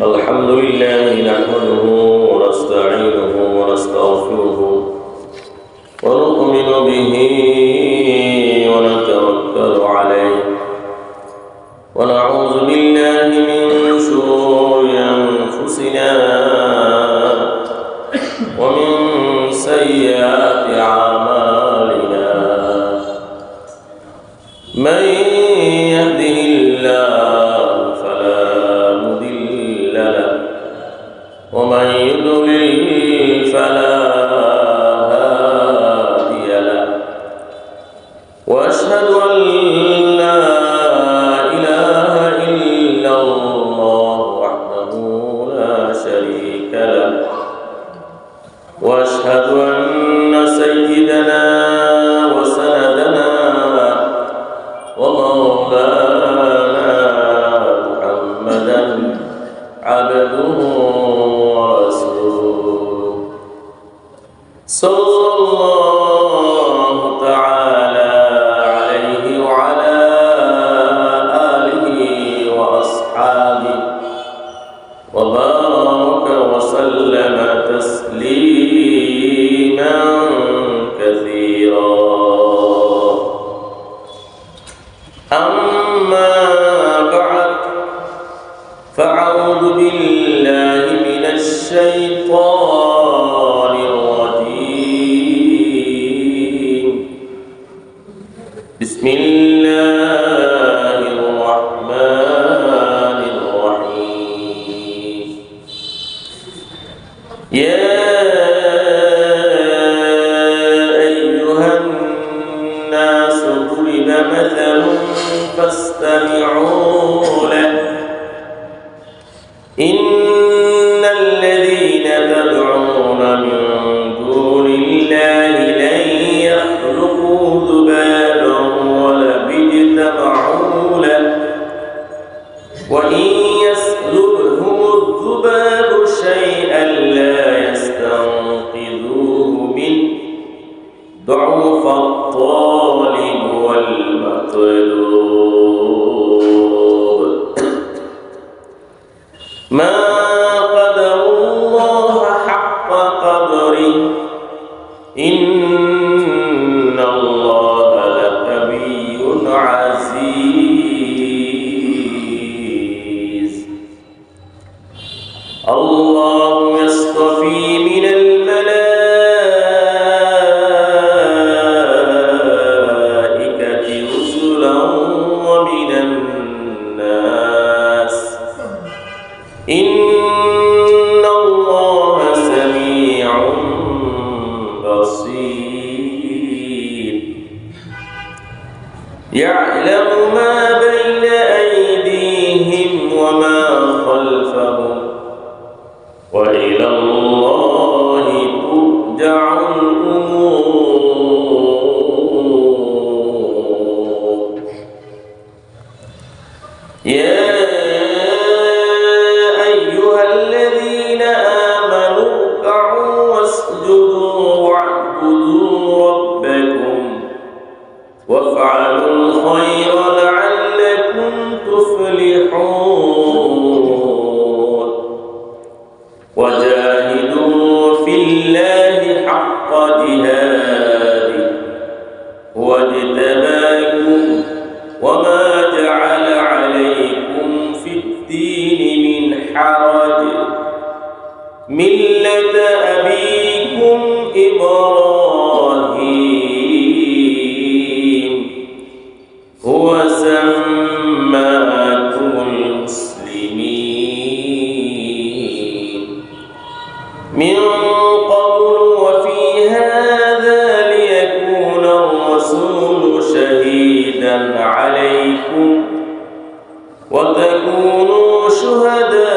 الحمد لله نحمده ونستعينه ونستغفره ونؤمن به ونتوكل عليه ونعوذ بالله من شرور أنفسنا ومن سيئات أعمالنا من يهده الله فلا مضل له ومن يضلل فلا هادي له وأشهد أن لا إله إلا الله وحده لا شريك له وأشهد أن سيدنا وسندنا ومولانا محمدا عبده ورسوله صلى الله تعالى عليه وعلى آله وأصحابه وبارك وسلم تسليما كثيرا. أما بعد فأعوذ بالله من الشيطان الرجيم. بسم الله الرحمن الرحيم. يا أيها الناس ضرب مثل فاستمعوا له إن الذين تدعون من دون الله لن يخلقوا ذبابا ولو اجتمعوا له وإن يسلبهم الذباب شيئا لا يستنقذوه منه ضعف الطالب والمطلوب. ما قدر الله حق قدره إن الله لقوي عزيز. الله يصطفي من الملائكة رسلا ومن الناس إن الله سميع بصير. يعلم ما بين أيديهم وما خلفهم وإلى الله ترجع الأمور. يا أيها الذين آمنوا اركعوا واسجدوا واعبدوا ربكم وافعلوا الخير لعلكم تفلحون. وجاهدوا في الله حق جهاده هو اجتباكم وما جعل عليكم في الدين من حرج ملة أبيكم إبراهيم هو سماكم المسلمين من قبل وفي هذا ليكون الرسول شهيدا عليكم وتكونوا شهداء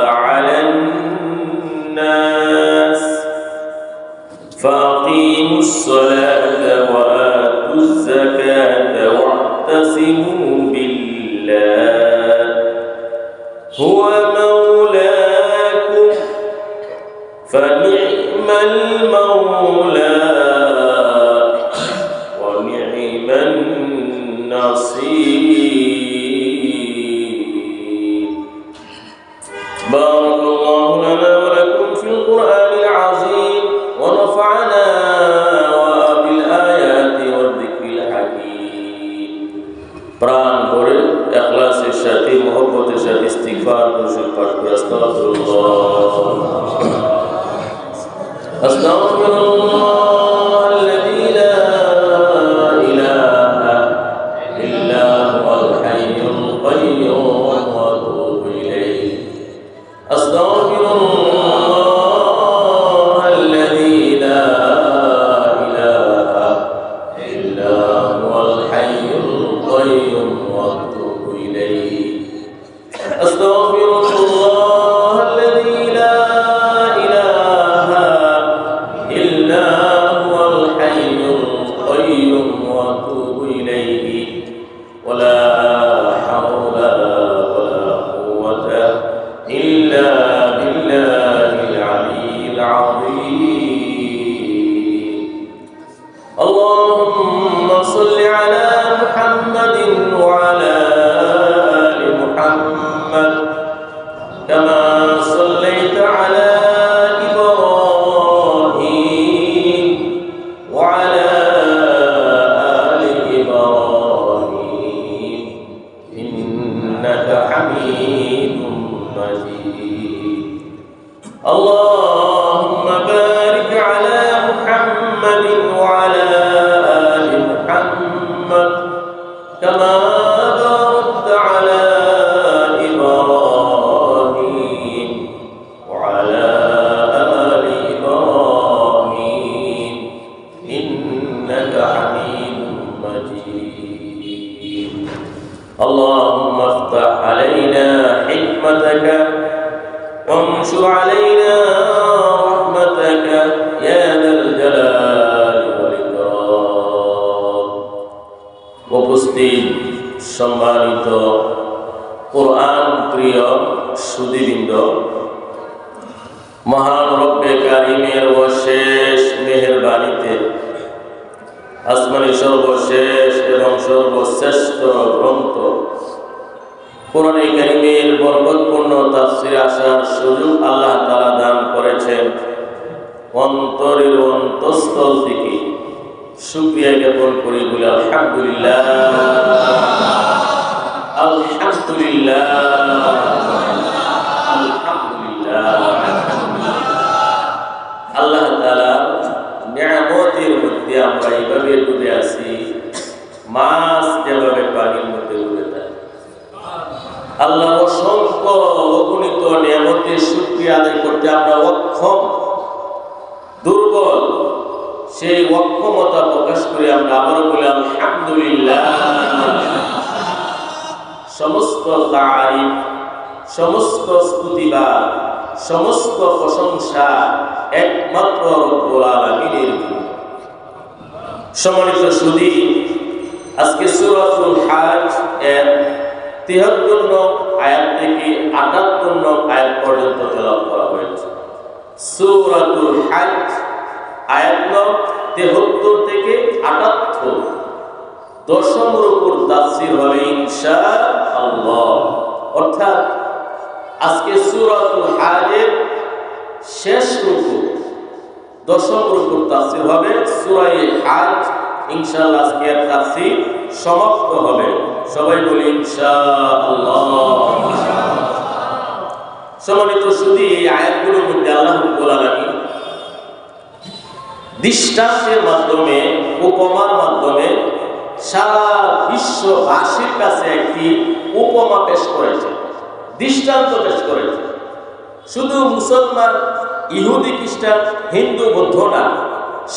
على الناس فأقيموا الصلاة وآتوا الزكاة واعتصموا بالله هو مولاكم فنعم المولى ونعم نعم النصير. بارك الله لنا ولكم في القرآن العظيم ونفعنا بالآيات والذكر الحكيم. প্রাণ করে ইখলাসের সাথে মুহাব্বতের সাথে ইস্তিগফার করে পাঠ করে আস্তাগফিরুল্লাহ আস্তাগফিরুল্লাহ الذي لا إله إلا هو الحي القيوم وأتوب إليه. أستغفر الله الذي لا إله إلا هو الحي القيوم وأتوب إليه. أستغفر الله الذي لا إله إلا هو الحي القيوم وأتوب إليه. ولا حول ولا قوة إلا بالله العلي العظيم. اللهم صل على محمد وعلى آل محمد كما صليت على إبراهيم وعلى آل إبراهيم إنك حميد مجيد. اللهم بارك على محمد وعلى آل محمد كما باركت على إبراهيم وعلى آل إبراهيم إنك حميد مجيد. اللهم افتح علينا حكمتك وانشر علينا رحمتك يا ذا الجلال والإكرام. উপস্থিত সম্মানিত কোরআন প্রিয় সুধীবৃন্দ, মহান রব্বে কারিমের অশেষ মেহেরবানিতে আসমানি সর্বশেষ এবং সর্বশ্রেষ্ঠ গ্রন্থ কোরআনে কারিমের বরকতপূর্ণ তাফসীরে আসার সুযোগ আল্লাহ তাআলা দান করেছেন। অন্তরের অন্তঃস্থল থেকে শুকরিয়া জ্ঞাপন করি, বলি আলহামদুলিল্লাহ আলহামদুলিল্লাহ আলহামদুলিল্লাহ। আল্লাহ তাআলা নিয়ামতের মধ্যে আমরা এইভাবে ডুবে আছি, মাছ যেভাবে পানির মধ্যে ডুবে থাকে। আল্লাহ অসংখ্য অগণিত নিয়ামতের শুকরিয়া আদায় করতে আমরা অক্ষম, দুর্বল। সেই অক্ষমতা প্রকাশ করে আমরা আবারও বলি আলহামদুলিল্লাহ। সমস্ত তারিফ, সমস্ত স্তুতিবাদ, সমস্ত প্রশংসা একমাত্র রব্বুল আলামিনের জন্য। সম্মানিত সুধী, আজকে সূরাতুল হাজ এর ৭৩ নং আয়াত থেকে ৭৮ নং আয়াত পর্যন্ত তেলাওয়াত করা হয়েছে। সূরাতুল হাজ আয়াত নং ৭৩ থেকে ৭৮, দশম রুকুর তাফসীর হবে ইনশাআল্লাহ। অর্থাৎ আজকে সূরাতুল হাজের শেষ রুকু, দশম রুকুর তাফসীর হবে সূরা হাজ। ইনশাআল্লাহ আজকে এর তাফসীর সমাপ্ত হবে। সবাই বলি ইনশাআল্লাহ। সম্মানিত সুধী, এই আয়াতগুলোর মধ্যে আল্লাহ রাব্বুল আলামিন দৃষ্টান্তের মাধ্যমে, উপমার মাধ্যমে সারা বিশ্ববাসীর কাছে একটি উপমা পেশ করেছে, দৃষ্টান্ত পেশ করেছে। শুধু মুসলমান, ইহুদি, খ্রিস্টান, হিন্দু, বৌদ্ধ না,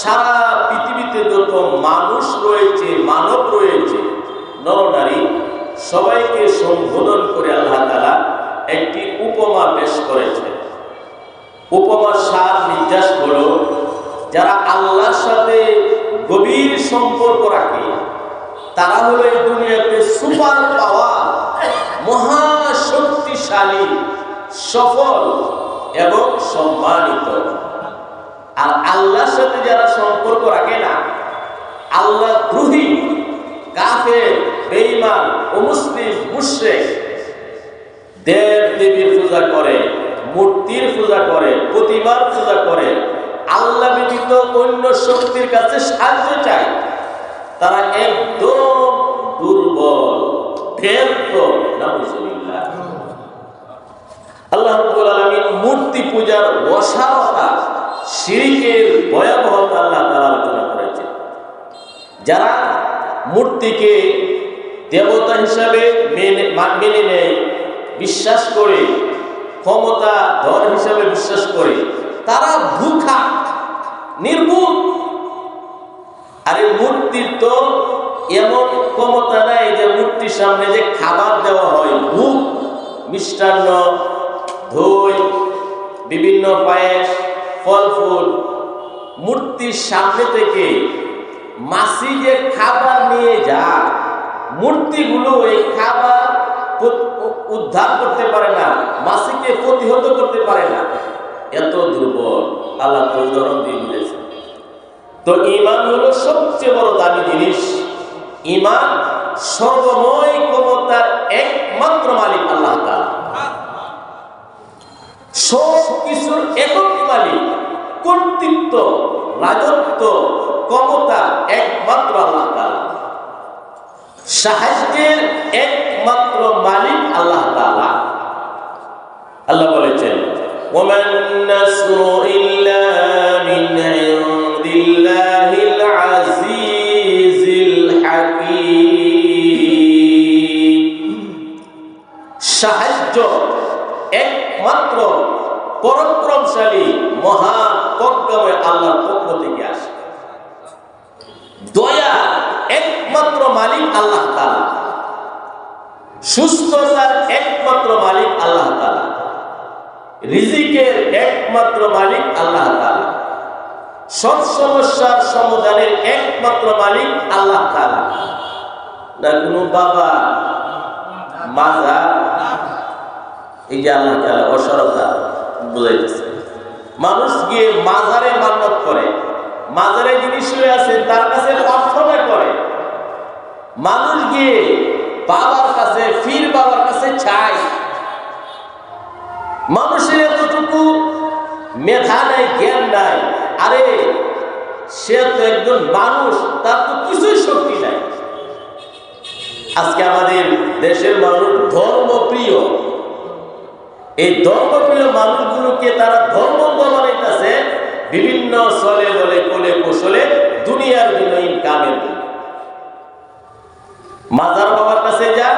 সারা পৃথিবীতে যত মানুষ রয়েছে, মানব রয়েছে, নরনারী, সবাইকে সম্বোধন করে আল্লাহ তাআলা একটি উপমা পেশ করেছে। উপমার সার নির্যাস হলো, যারা আল্লাহর সাথে গভীর সম্পর্ক রাখে তারা হলো এই দুনিয়াতে সুপার পাওয়ার, মহা শক্তিশালী, সফল এবং সম্মানিত। আর আল্লাহর সাথে যারা সম্পর্ক রাখে না, আল্লাহ দ্রোহী, মূর্তির পূজা করে, প্রতিমার পূজা করে, আল্লাহ ব্যতীত অন্য শক্তির কাছে সাহায্য চায়, তারা একদম দুর্বল, ব্যর্থ। নাউজুবিল্লাহ। আল্লাহ রাব্বুল আলামিন মূর্তি পূজার অসারতা, শিরকের ভয়াবহতা আল্লাহ তাআলা আলোচনা করেছেন। যারা মূর্তিকে দেবতা হিসাবে মেনে নেয়, বিশ্বাস করে, ক্ষমতা ধর হিসাবে বিশ্বাস করে, তারা ভুখা, নির্ভুক। আর এই মূর্তির তো এমন ক্ষমতা নাই যে মূর্তির সামনে যে খাবার দেওয়া হয়, ভুক, মিষ্টান্ন, দই, বিভিন্ন পায়েস, ফল ফুল, মূর্তির সামনে থেকে মাসি যে খাবার নিয়ে যায়, মূর্তিগুলো এই খাবার উদ্ধার করতে পারে না, মাসিকে প্রতিহত করতে পারে না, এত দুর্বল। আল্লাহ তো উদাহরণ দিয়ে দিয়েছে। তো ঈমান হলো সবচেয়ে বড় দামি জিনিস। ঈমান সর্বময় ক্ষমতার একমাত্র মালিক আল্লাহ তাআলা, সব কিছুর একক মালিক, কর্তৃত্ব, রাজত্ব, ক্ষমতা একমাত্র আল্লাহ তাআলা, সাহায্যের একমাত্র মালিক আল্লাহ তাআলা। আল্লাহ বলেছেন, ওমান নাসরু ইল্লা মিন ইনদিল্লাহিল আজিজিল হাকীম। সাহায্য একমাত্র পরাক্রমশালী, মহান, প্রজ্ঞাময় আল্লাহর পক্ষ থেকে আসে। দয়া একমাত্র মালিক আল্লাহ তাআলা, সুস্থতার একমাত্র মালিক আল্লাহ তাআলা, রিজিকের একমাত্র মালিক আল্লাহ তাআলা, সব সমস্যার সমাধানের একমাত্র মালিক আল্লাহ তাআলা। না কোনো বাবা, মাজা, এই যে আল্লাহ তাআলা অসারতা বুঝাইতেছে। মানুষ গিয়ে মাজারে মান্নত করে, মাজারে যিনি শুয়ে আছেন তার কাছে প্রার্থনা করে। মানুষ গিয়ে বাবার কাছে, পীর বাবার কাছে চায়। মানুষের এতটুকু মেধা নাই, জ্ঞান নাই। আরে সে তো একজন মানুষ, তার তো কিছুই শক্তি নাই। আজকে আমাদের দেশের মানুষ ধর্মপ্রিয়, এই ধর্মপ্রিয় মানুষগুলোকে তারা ধর্ম বানাইতেছে বিভিন্ন ছলে বলে, কোলে কৌশলে, দুনিয়ার বিনয়ী কামের। মাজার বাবার কাছে যা,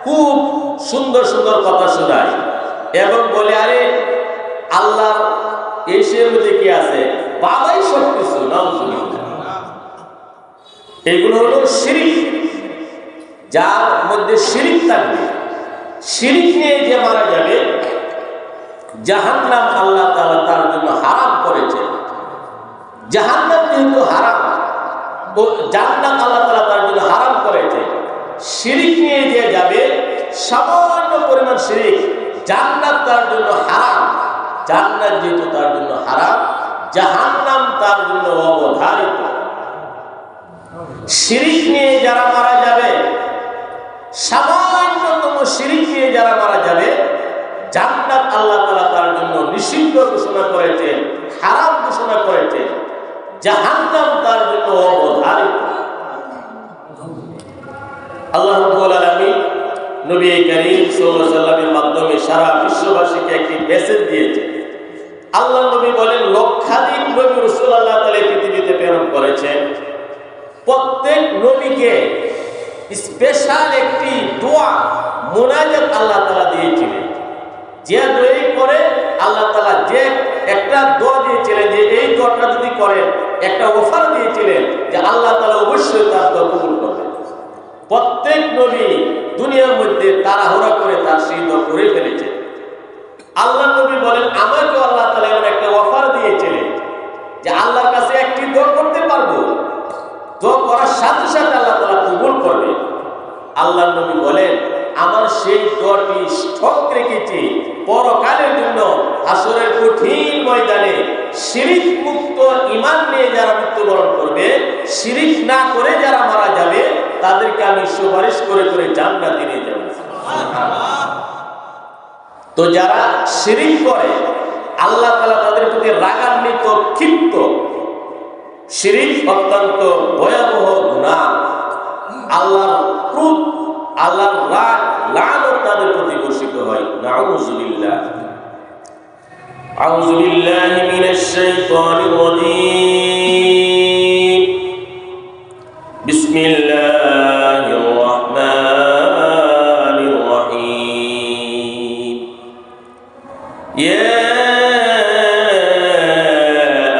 খুব সুন্দর সুন্দর কথা শোনায় এবং বলে, আরে আল্লাহ এসের মধ্যে কি আছে, বাবাই সব কিছু। এগুলো হলো শিরিক। যার মধ্যে শিরিক থাকবে, শিরিক নিয়ে যে মারা যাবে, জাহান্নাম আল্লাহ তাআলা তার জন্য হারাম করেছে। জাহান্নাম যেহেতু হারাম, ও জান্নাত আল্লাহ তাআলা তার জন্য হারাম করেছে। শিরিক নিয়ে যে যাবে, সামান্য পরিমাণ শিরিক, জান্নাত তার জন্য হারাম। জান্নাত যেহেতু তার জন্য হারাম, জাহান্নাম তার জন্য অবধারিত। শিরিক নিয়ে যারা মারা যাবে, সামান্যতম শিরিক নিয়ে যারা মারা যাবে, জান্নাত আল্লাহ তাআলা তার জন্য নিষিদ্ধ ঘোষণা করেছেন, হারাম ঘোষণা করেছেন। জাহান্নাম তার জন্য অবধারিত। আল্লাহ রাব্বুল আলামিন নবী করিম সাল্লাল্লাহু আলাইহি ওয়াসাল্লামের মাধ্যমে সারা বিশ্ববাসীকে একটি মেসেজ দিয়েছেন। আল্লাহ নবী বলেন, লক্ষাধিক নবী রাসূল আল্লাহ তাআলা পৃথিবীতে প্রেরণ করেছেন। প্রত্যেক নবীকে স্পেশাল একটি দোয়া, মুনাজাত আল্লাহ তাআলা দিয়েছিলেন। যে দোয়া করে আল্লাহ তাআলা যে একটা দোয়া দিয়েছিলেন, যে এই দোয়াটা যদি করেন, একটা অফার দিয়েছিলেন যে আল্লাহ তাআলা অবশ্যই তার দোয়া কবুল করবেন। প্রত্যেক নবী দুনিয়ার মধ্যে তাড়াহুড়া করে তার সেই দোয়া করে ফেলেছেন। আল্লাহ নবী বলেন, আমাকে আল্লাহ তাআলা এমন একটা অফার দিয়েছিলেন যে আল্লাহর কাছে একটি দোয়া করতে পারবো, দোয়া করার সাথে সাথে আল্লাহ তাআলা কবুল করবে। আল্লাহ নবী বলেন, আমার সেই দোয়াটি স্টক রেখেছি পরকালের জন্য। হাসরের কঠিন ময়দানে শিরিক মুক্ত ঈমান নিয়ে যারা মৃত্যুবরণ করবে, শিরিক না করে যারা মারা যাবে, তাদেরকে আমি সুপারিশ করে করে জান্নাতে নিয়ে যাব। তো যারা শিরিক করে আল্লাহ তাআলা তাদের প্রতি রাগান্বিত, ক্ষিপ্ত। শিরিক অত্যন্ত ভয়াবহ গুনাহ। আল্লাহর ক্রোধ, আল্লাহর রাগ, লানত তাদের প্রতি বর্ষিত হয়। নাউযুবিল্লাহ। আউযু বিল্লাহি মিনাশ শাইতানির রাজীম। বিসমিল্লাহির রাহমানির রাহিম। ইয়া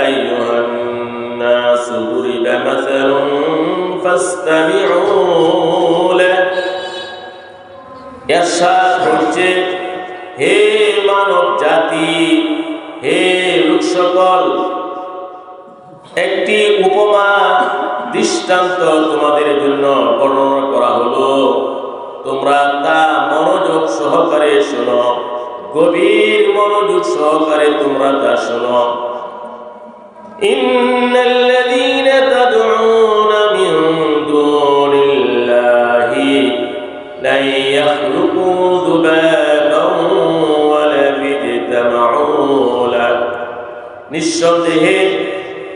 আইয়ুহান নাস দুরিবা মাসালুন ফাসতামিউ লাহু। ইরশাদ হচ্ছে, হে মানব জাতি, হে লোক সকল, একটি উপমা দৃষ্টান্ত তোমাদের জন্য বর্ণনা করা হলো, তোমরা তা মনোযোগ সহকারে শোনো, গভীর মনোযোগ সহকারে তোমরা তা শোনো। ইন্নাল্লাযীনা তাদউনা মিন দুনিল্লাহি লা ইয়াখলুকু যুবাবান ওয়ালা ইয়াজতামাউ লাহু। নিঃসন্দেহে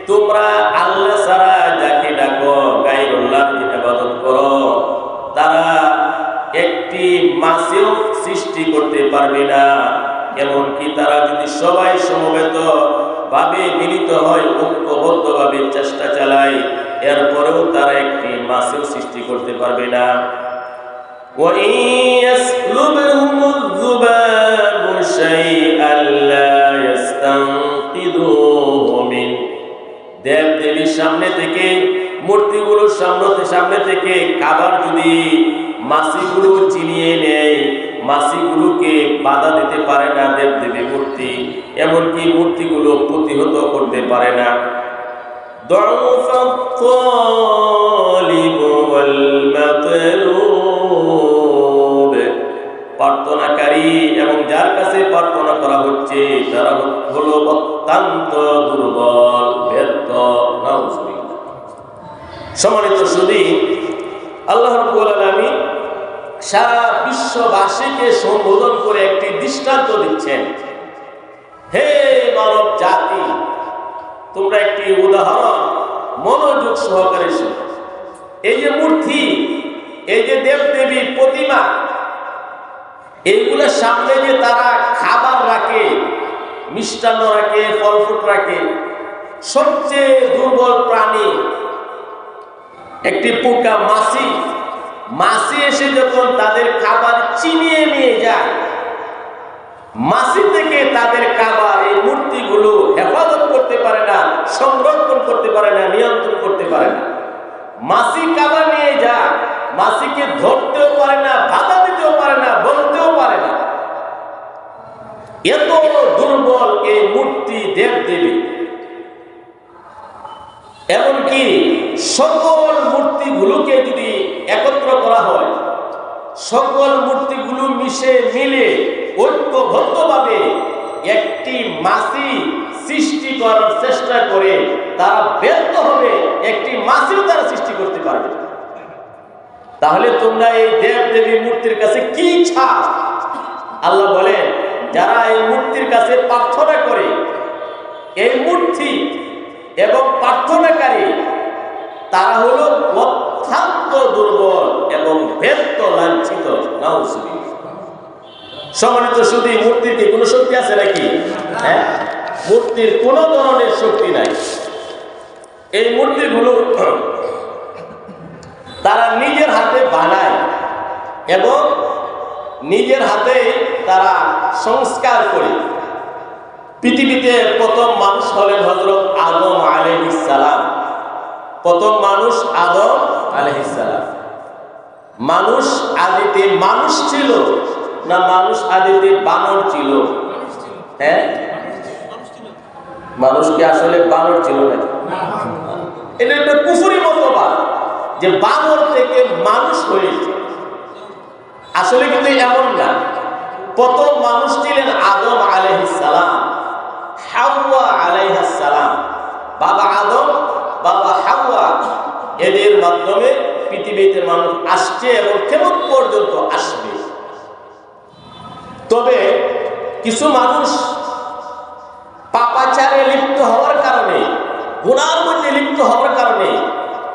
তোমরা আল্লাহ ছাড়া যাকে ডাকো, গায়রুল্লাহর ইবাদত করো, তারা একটি মাছিও সৃষ্টি করতে পারবে না। এমনকি তারা যদি সবাই সমবেত ভাবে মিলিত হয়, ঐক্যবদ্ধ ভাবে চেষ্টা চালায়, এরপরেও তারা একটি মাছিও সৃষ্টি করতে পারবে না। وَإِن يَسْلُبْهُمُ الذُّبَابُ شَيْئًا لَّا يَسْتَنقِذُوهُ مِنْهُ। দেব দেবীর সামনে থেকে, মূর্তিগুলোর সামনে থেকে খাবার যদি মাছিগুলো চিনিয়ে নেয়, মাছিগুলোকে বাধা দিতে পারে না দেব দেবী মূর্তি, এমনকি মূর্তিগুলো প্রতিহত করতে পারে না। ضعف الطالب والمطلوب। প্রার্থনাকারী এবং যার কাছে প্রার্থনা করা হচ্ছে তারা হলো অত্যন্ত দুর্বল, ব্যর্থ। নাউযুবিল্লাহ। সম্মানিত সুধী, আল্লাহ রাব্বুল আলামিন সারা বিশ্ববাসীকে সম্বোধন করে একটি দৃষ্টান্ত দিচ্ছেন। হে মানব জাতি, তোমরা একটি উদাহরণ মনোযোগ সহকারে শোনো। এই যে মূর্তি, এই যে দেবদেবী প্রতিমা, এইগুলোর সামনে যে তারা খাবার রাখে, মিষ্টান্ন রাখে, ফল ফ্রুট রাখে, সবচেয়ে দুর্বল প্রাণী একটি পোকা, মাছি। মাছি এসে যখন তাদের খাবার চিনিয়ে নিয়ে যায়, মাছি থেকে তাদের খাবার এই মূর্তিগুলো হেফাজত করতে পারে না, সংরক্ষণ করতে পারে না, নিয়ন্ত্রণ করতে পারে না। মাছি খাবার নিয়ে যায়, মাছিকে ধরতেও পারে না, বাধা দিতেও পারে না, বলতেও পারে না। এত দুর্বল এই মূর্তি, দেব দেবী। এমনকি সকল মূর্তিগুলোকে যদি একত্র করা হয়, সকল মূর্তিগুলো মিলে ঐক্যবদ্ধভাবে একটি মাছি সৃষ্টি করার চেষ্টা করে, তারা ব্যর্থ হবে, একটি মাছিও তারা সৃষ্টি করতে পারবে। তাহলে তোমরা এই দেব দেবী মূর্তির কাছে কি চাও? আল্লাহ বলেন, যারা এই মূর্তির কাছে প্রার্থনা করে, এই মূর্তি এবং প্রার্থনাকারী, তারা হলো অত্যন্ত দুর্বল এবং ব্যর্থ, লাঞ্ছিত। নাউযুবিল্লাহ। সম্মানিত শুধু মূর্তির কি কোনো শক্তি আছে নাকি? হ্যাঁ, মূর্তির কোনো ধরনের শক্তি নাই। এই মূর্তিগুলো তারা নিজের হাতে বানায় এবং নিজের হাতে তারা সংস্কার করে। পৃথিবীতে প্রথম মানুষ হলেন হযরত আদম আলাইহিস সালাম। প্রথম মানুষ আদম আলাইহিস সালাম। মানুষ আদিতে মানুষ ছিল না মানুষ আদিতে বানর ছিল? হ্যাঁ, মানুষ কি আসলে বানর ছিল নাকি? এটা একটা কুফরি মতবাদ যে বানর থেকে মানুষ হয়েছে। আসলে কিন্তু এমন না। প্রথম মানুষ ছিলেন আদম আলাইহিস সালাম, হাওয়া আলাইহিস সালাম। বাবা আদম, বাবা হাওয়া, এদের মাধ্যমে পৃথিবীতে মানুষ আসছে এবং কিয়ামত পর্যন্ত আসবে। তবে কিছু মানুষ পাপাচারে লিপ্ত হওয়ার কারণে, গুনার মধ্যে লিপ্ত হওয়ার কারণে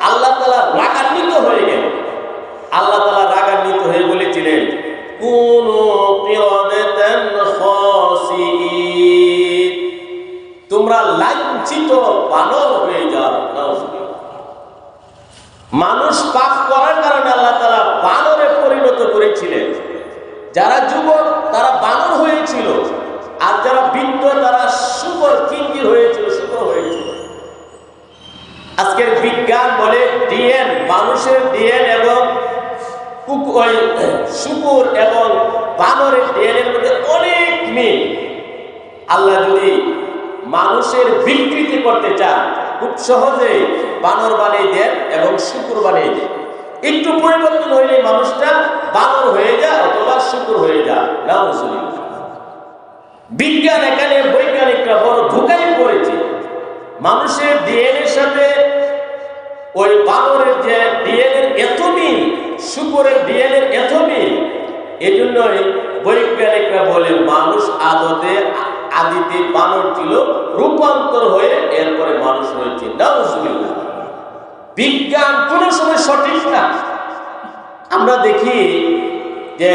আল্লাহ তাআলা রাগান্বিত হয়ে গেল। আল্লাহ তাআলা রাগান্বিত হয়ে বলেছিলেন, কুনু কিরাদাতান খাসিইন, তোমরা লাঞ্ছিত বানর হয়ে যাও। মানুষ পাপ করার কারণে আল্লাহ তাআলা বানরে পরিণত করেছিলেন। যারা যুবক তারা বানর হয়েছিল, আর যারা বৃদ্ধ তারা শুকর কিঙ্গির হয়েছিল, শুকর হয়েছিল। আজকের বিজ্ঞান বলে ডিএন, মানুষের ডিএন এবং শুকর এবং বানরের ডিএন এর মধ্যে অনেক মিল। আল্লাহ যদি মানুষের বিকৃতি করতে চান খুব সহজে বানর বানিয়ে দেন এবং শুকর বানিয়ে দেন। একটু পরিবর্তন হইলে মানুষটা বানর হয়ে যায় অথবা শুকর হয়ে যায়। নাউজুবিল্লাহ। বিজ্ঞান এখানে বৈজ্ঞানিকরা বড় ধোঁকায় পড়েছে। মানুষের ডিএনএর সাথে ওই বানরের যে ডিএনএর এত মিল, শুকরের ডিএনএর এত মিল, এজন্যই বৈজ্ঞানিকরা বলে মানুষ আদিতে বানর ছিল, রূপান্তর হয়ে এরপরে মানুষ হয়েছে। নাউজুবিল্লাহ। বিজ্ঞান কোন সময় সঠিক না। আমরা দেখি যে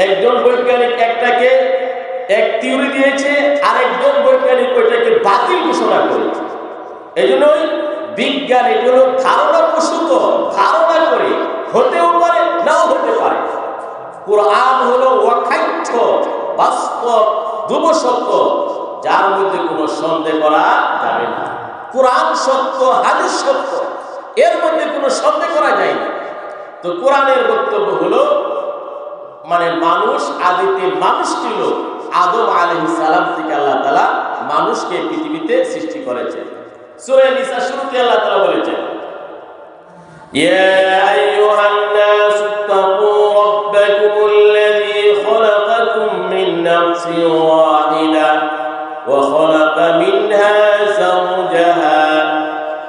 একজন বৈজ্ঞানিক একটাকে এক থিওরি দিয়েছে, আর একজন বৈজ্ঞানিক ওইটাকে বাতিল ঘোষণা করেছে। এই জন্যই বিজ্ঞান এগুলো ধারণা প্রসূত, ধারণা করে হতেও পারে নাও হতে পারে। কোরআন হলো অখাদ্য বাস্তব ধ্রুব সত্য, যার মধ্যে কোনো সন্দেহ করা যাবে না। কোরআন সত্য, হাদিস সত্য, এর মধ্যে কোনো সন্দেহ করা যায় না। তো কোরআনের বক্তব্য হলো মানে মানুষ আদিতে মানুষ ছিল, আদম আলাইহিস সালাম থেকে আল্লাহ তাআলা মানুষকে পৃথিবীতে সৃষ্টি করেছেন। সূরা নিসা শুরুতে আল্লাহ তাআলা বলেছেন, ইয়া আইয়ুহান নাস তাকু রাব্বাকুমুল্লাযী খালাকাকুম মিন নাফসিন ওয়াহিদা ওয়া খালাকা মিনহা যাওজাহা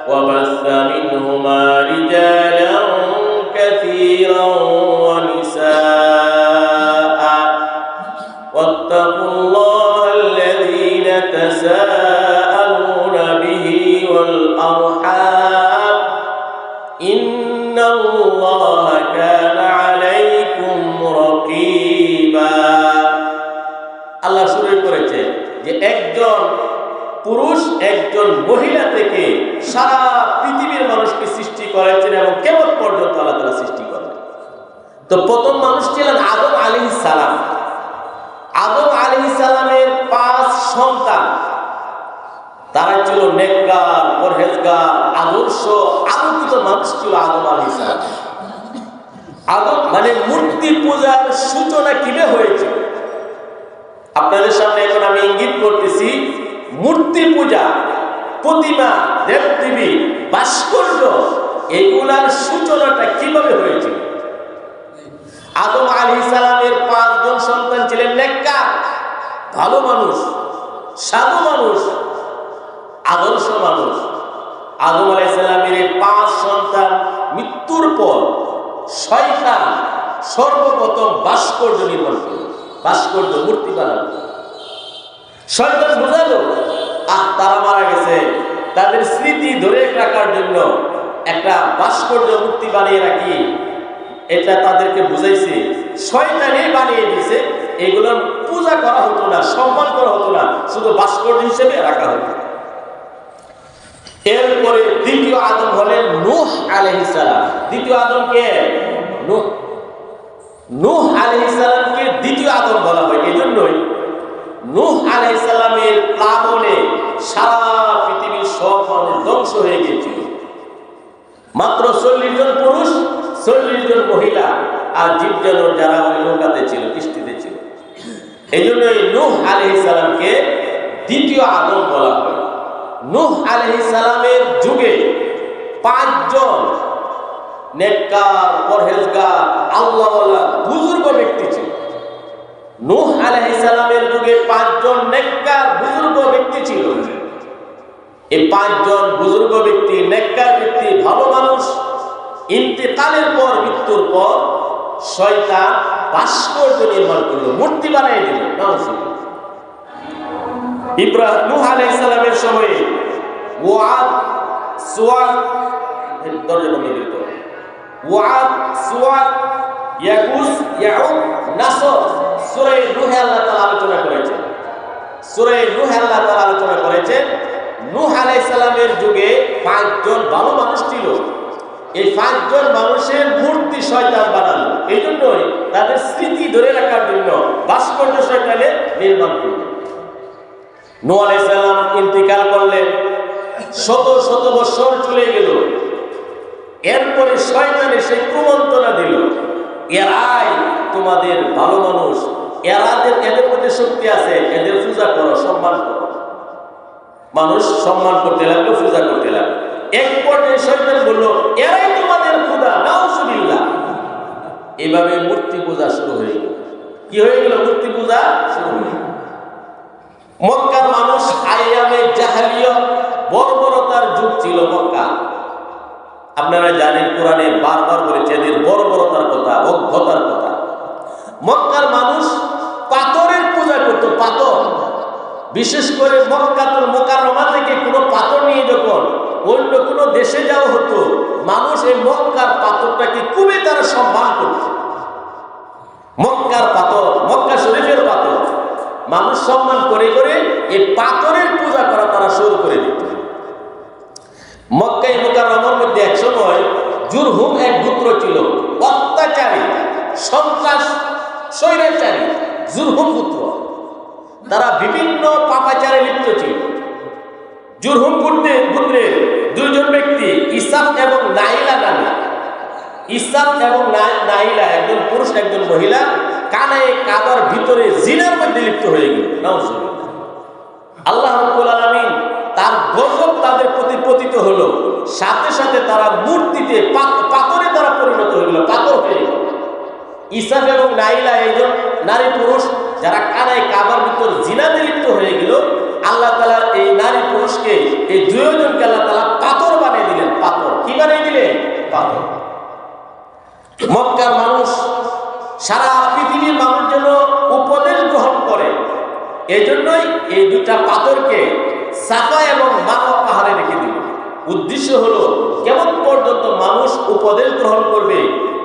ওয়া বাসসা মিনহুমা রিজালান কাসীরান ওয়া নিসাআ ওয়াত্তাকুল্লাহা আল্লাযীনা তাসাআলুনা বিহি ওয়াল আরহাম ইন্নাল্লাহা কানা আলাইকুম রাকীবা। আল্লাহ শুরু করেছে যে একজন পুরুষ একজন মহিলা থেকে সারা পৃথিবীর মানুষকে সৃষ্টি করেছেন এবং কেমন পর্যন্ত আল্লাহ তাআলা সৃষ্টি করবেন। তো প্রথম মানুষ ছিলেন আদম আলাইহিস সালাম। আদম আলাইহিস সালামের 5 সন্তান, তারা ছিল নেককার, পরহেজগার, আদর্শ আলোকিত মানুষ ছিল আদম আলাইহিস সালাম। আদম মানে মূর্তি পূজার সূচনা কিভাবে হয়েছে আপনাদের সামনে এখন আমি ইঙ্গিত করতেছি। মূর্তি পূজা, প্রতিমা, দেবদেবী, ভাস্কর্য, এগুলার সূচনাটা কিভাবে হয়েছিল? আদম আলাইহিস সালামের 5 জন সন্তান ছিলেন নেককার, ভালো মানুষ, সাধু মানুষ, আদর্শ মানুষ। আদম আলাইহিস সালামের 5 সন্তান মৃত্যুর পর শয়তান সর্বপ্রথম ভাস্কর্য নির্মাণ করল, ভাস্কর্য মূর্তি বানালো। শয়তান বোঝালো তারা মারা গেছে, তাদের স্মৃতি ধরে রাখার জন্য একটা ভাস্কর্য মূর্তি বানিয়ে রাখি, এটা তাদেরকে বুঝাইছে। শয়তানই বানিয়ে দিয়েছে, এগুলোর পূজা করা হতো না, সম্মান করা হতো না, শুধু ভাস্কর্য হিসেবে রাখা হতো। এরপরে দ্বিতীয় আদম হলেন নূহ আলাইহিস সালাম। দ্বিতীয় আদম কে? নূহ। নূহ আলাইহিস সালামকে দ্বিতীয় আদম বলা হয়। এজন্যই নূহ আলাইহিস সালামের প্লাবনে সারা পৃথিবীর সব মানুষ ধ্বংস হয়ে গিয়েছিল। মাত্র 40 জন পুরুষ, 40 জন মহিলা আর জীবজন্তু যারা ওই নৌকাতে ছিল, কিস্তিতে ছিল। এজন্যই নূহ আলাইহিস সালামকে দ্বিতীয় আদম বলা হয়। নূহ আলাইহিস সালামের যুগে 5 জন নেককার, পরহেজগার, আল্লাহওয়ালা বুজুর্গ ব্যক্তি ছিল। নূহ আলাইহিস সালামের যুগে 5 জন নেককার বুজুর্গ ব্যক্তি ছিল। এই 5 জন বুজুর্গ ব্যক্তি, নেককার ব্যক্তি, ভালো মানুষ, ইন্তেকালের পর, মৃত্যুর পর শয়তান ভাস্কর্য নির্মাণ করলো, মূর্তি বানিয়ে দিল। নাউজুবিল্লাহ। নূহ আলাইহিস সালামের সময়ে ওয়াদ, সুওয়াদ, দরজা বন্ধ দিত, ওয়াদ, সুওয়াদ, ইয়াগুস, ইয়াউক, নাসর, সূরা নূহে আল্লাহ তাআলা আলোচনা করেছেন। সূরা নূহে আল্লাহ তাআলা আলোচনা করেছেন নূহ আলাইহিস সালামের যুগে 5 জন ভালো মানুষ ছিল। এই 5 জন মানুষের মূর্তি শয়তান বানালো। এই জন্যই তাদের স্মৃতি ধরে রাখার জন্য ভাস্কর্য শয়তানে নির্মাণ করলো। নূহ আলাইহিস সালাম ইন্তিকাল করলেন, শত শত বছর চলে গেল। এরপরে শয়তান এসে কুমন্ত্রণা দিল, এরাই তোমাদের ভালো মানুষ, এদের মধ্যে শক্তি আছে, এদের পূজা করো, সম্মান করো। মানুষ সম্মান করতে লাগলো, পূজা করতে লাগলো। এক পর্যায়ে শয়তান বলল, এরাই তোমাদের খোদা, নাউজুবিল্লাহ। এইভাবে মূর্তি পূজা শুরু হয়ে গেল। কি হয়ে গেল? মূর্তি পূজা শুরু হয়ে গেল। মক্কার মানুষ আইয়ামে জাহেলিয়ত, বর্বরতার যুগ ছিল মক্কা। আপনারা জানেন, কোরআনে বারবার বলেছে এদের বর্বরতার কথা, অজ্ঞতার কথা। মক্কার মানুষ পাথরের পূজা করত, পাথর। বিশেষ করে মক্কাতুল মুকাররমা থেকে কোনো পাথর নিয়ে যখন অন্য কোনো দেশে যাওয়া হতো, মানুষ এই মক্কার পাথরটাকে খুবই তারা সম্মান করত। মক্কার পাথর, মক্কা শরীফের পাথর মানুষ সম্মান করে করে এই পাথরের পূজা করা তারা শুরু করে দিত। মক্কায় মুকাররমার মধ্যে এক সময় জুরহুম এক গোত্র ছিল, অত্যাচারী, সন্ত্রাস, স্বৈরাচারী জুরহুম গোত্র। তারা বিভিন্ন পাপাচারে লিপ্ত ছিল। জুরহুম গোত্রের 2 জন ব্যক্তি, ইসাফ এবং নাইলা নামে। ইসাফ এবং নাইলা, একজন পুরুষ একজন মহিলা, কানায়ে কাবার ভিতরে জিনার মধ্যে লিপ্ত হয়ে গেল। নাউজুবিল্লাহ। আল্লাহ রাব্বুল আলামিন তার গজব তাদের প্রতি পতিত হলো। সাথে সাথে তারা মূর্তিতে, পাথরে তারা পরিণত হয়ে গেল, পাথর হয়ে গেল। ইসাফ এবং নাইলা এইজন নারী পুরুষ যারা কানায় কাবার ভিতর জিনাতে লিপ্ত হয়ে গেল, আল্লাহ তাআলা এই নারী পুরুষকে, এই 2 জনকে আল্লাহ তাআলা পাথর বানিয়ে দিলেন। পাথর কি বানিয়ে দিলেন? পাথর। মক্কার মানুষ, সারা পৃথিবীর মানুষ যেন উপদেশ গ্রহণ করে, এই জন্যই এই 2টা পাথরকে সাফা এবং মারওয়া পাহাড়ে রেখে দিল। উদ্দেশ্য হলো কেমন পর্যন্ত মানুষ উপদেশ গ্রহণ করবে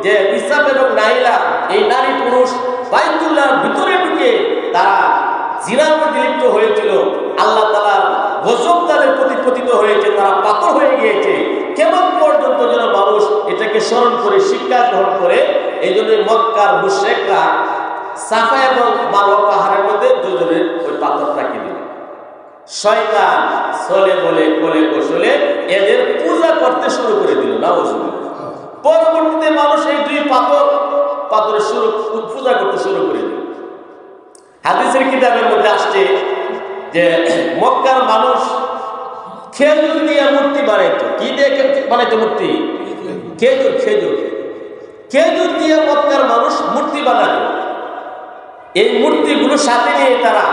যে ইসাফ এবং নাইলা এই নারী পুরুষ বাইতুল্লাহর ভিতরে ঢুকে তারা জিনার মধ্যে লিপ্ত হয়েছিল, আল্লাহ তাআলার গজব তাদের প্রতি পতিত হয়েছে, তারা পাথর হয়ে গিয়েছে। কেমন পর্যন্ত যেন মানুষ এটাকে স্মরণ করে শিক্ষা গ্রহণ করে। এই জন্য মক্কার মুশরিকরা সাফা এবং মারওয়া পাহাড়ের মধ্যে 2 জনের ওই পাথর রাখি দিল। শয়তান চলে বলে কোলে কৌশলে এদের পূজা করতে শুরু করে দিল। নাউজুবিল্লাহ। পরবর্তীতে মানুষ এই 2 পাথরের পূজা করতে শুরু করে দিল। হাদিসের কিতাবের মধ্যে আসছে যে মক্কার মানুষ খেজুর দিয়ে মূর্তি বানাইতো। কি দিয়ে বানাইতো মূর্তি? খেজুর। খেজুর দিয়ে মক্কার মানুষ মূর্তি বানাতো। এই মূর্তিগুলো সাথে নিয়ে তারা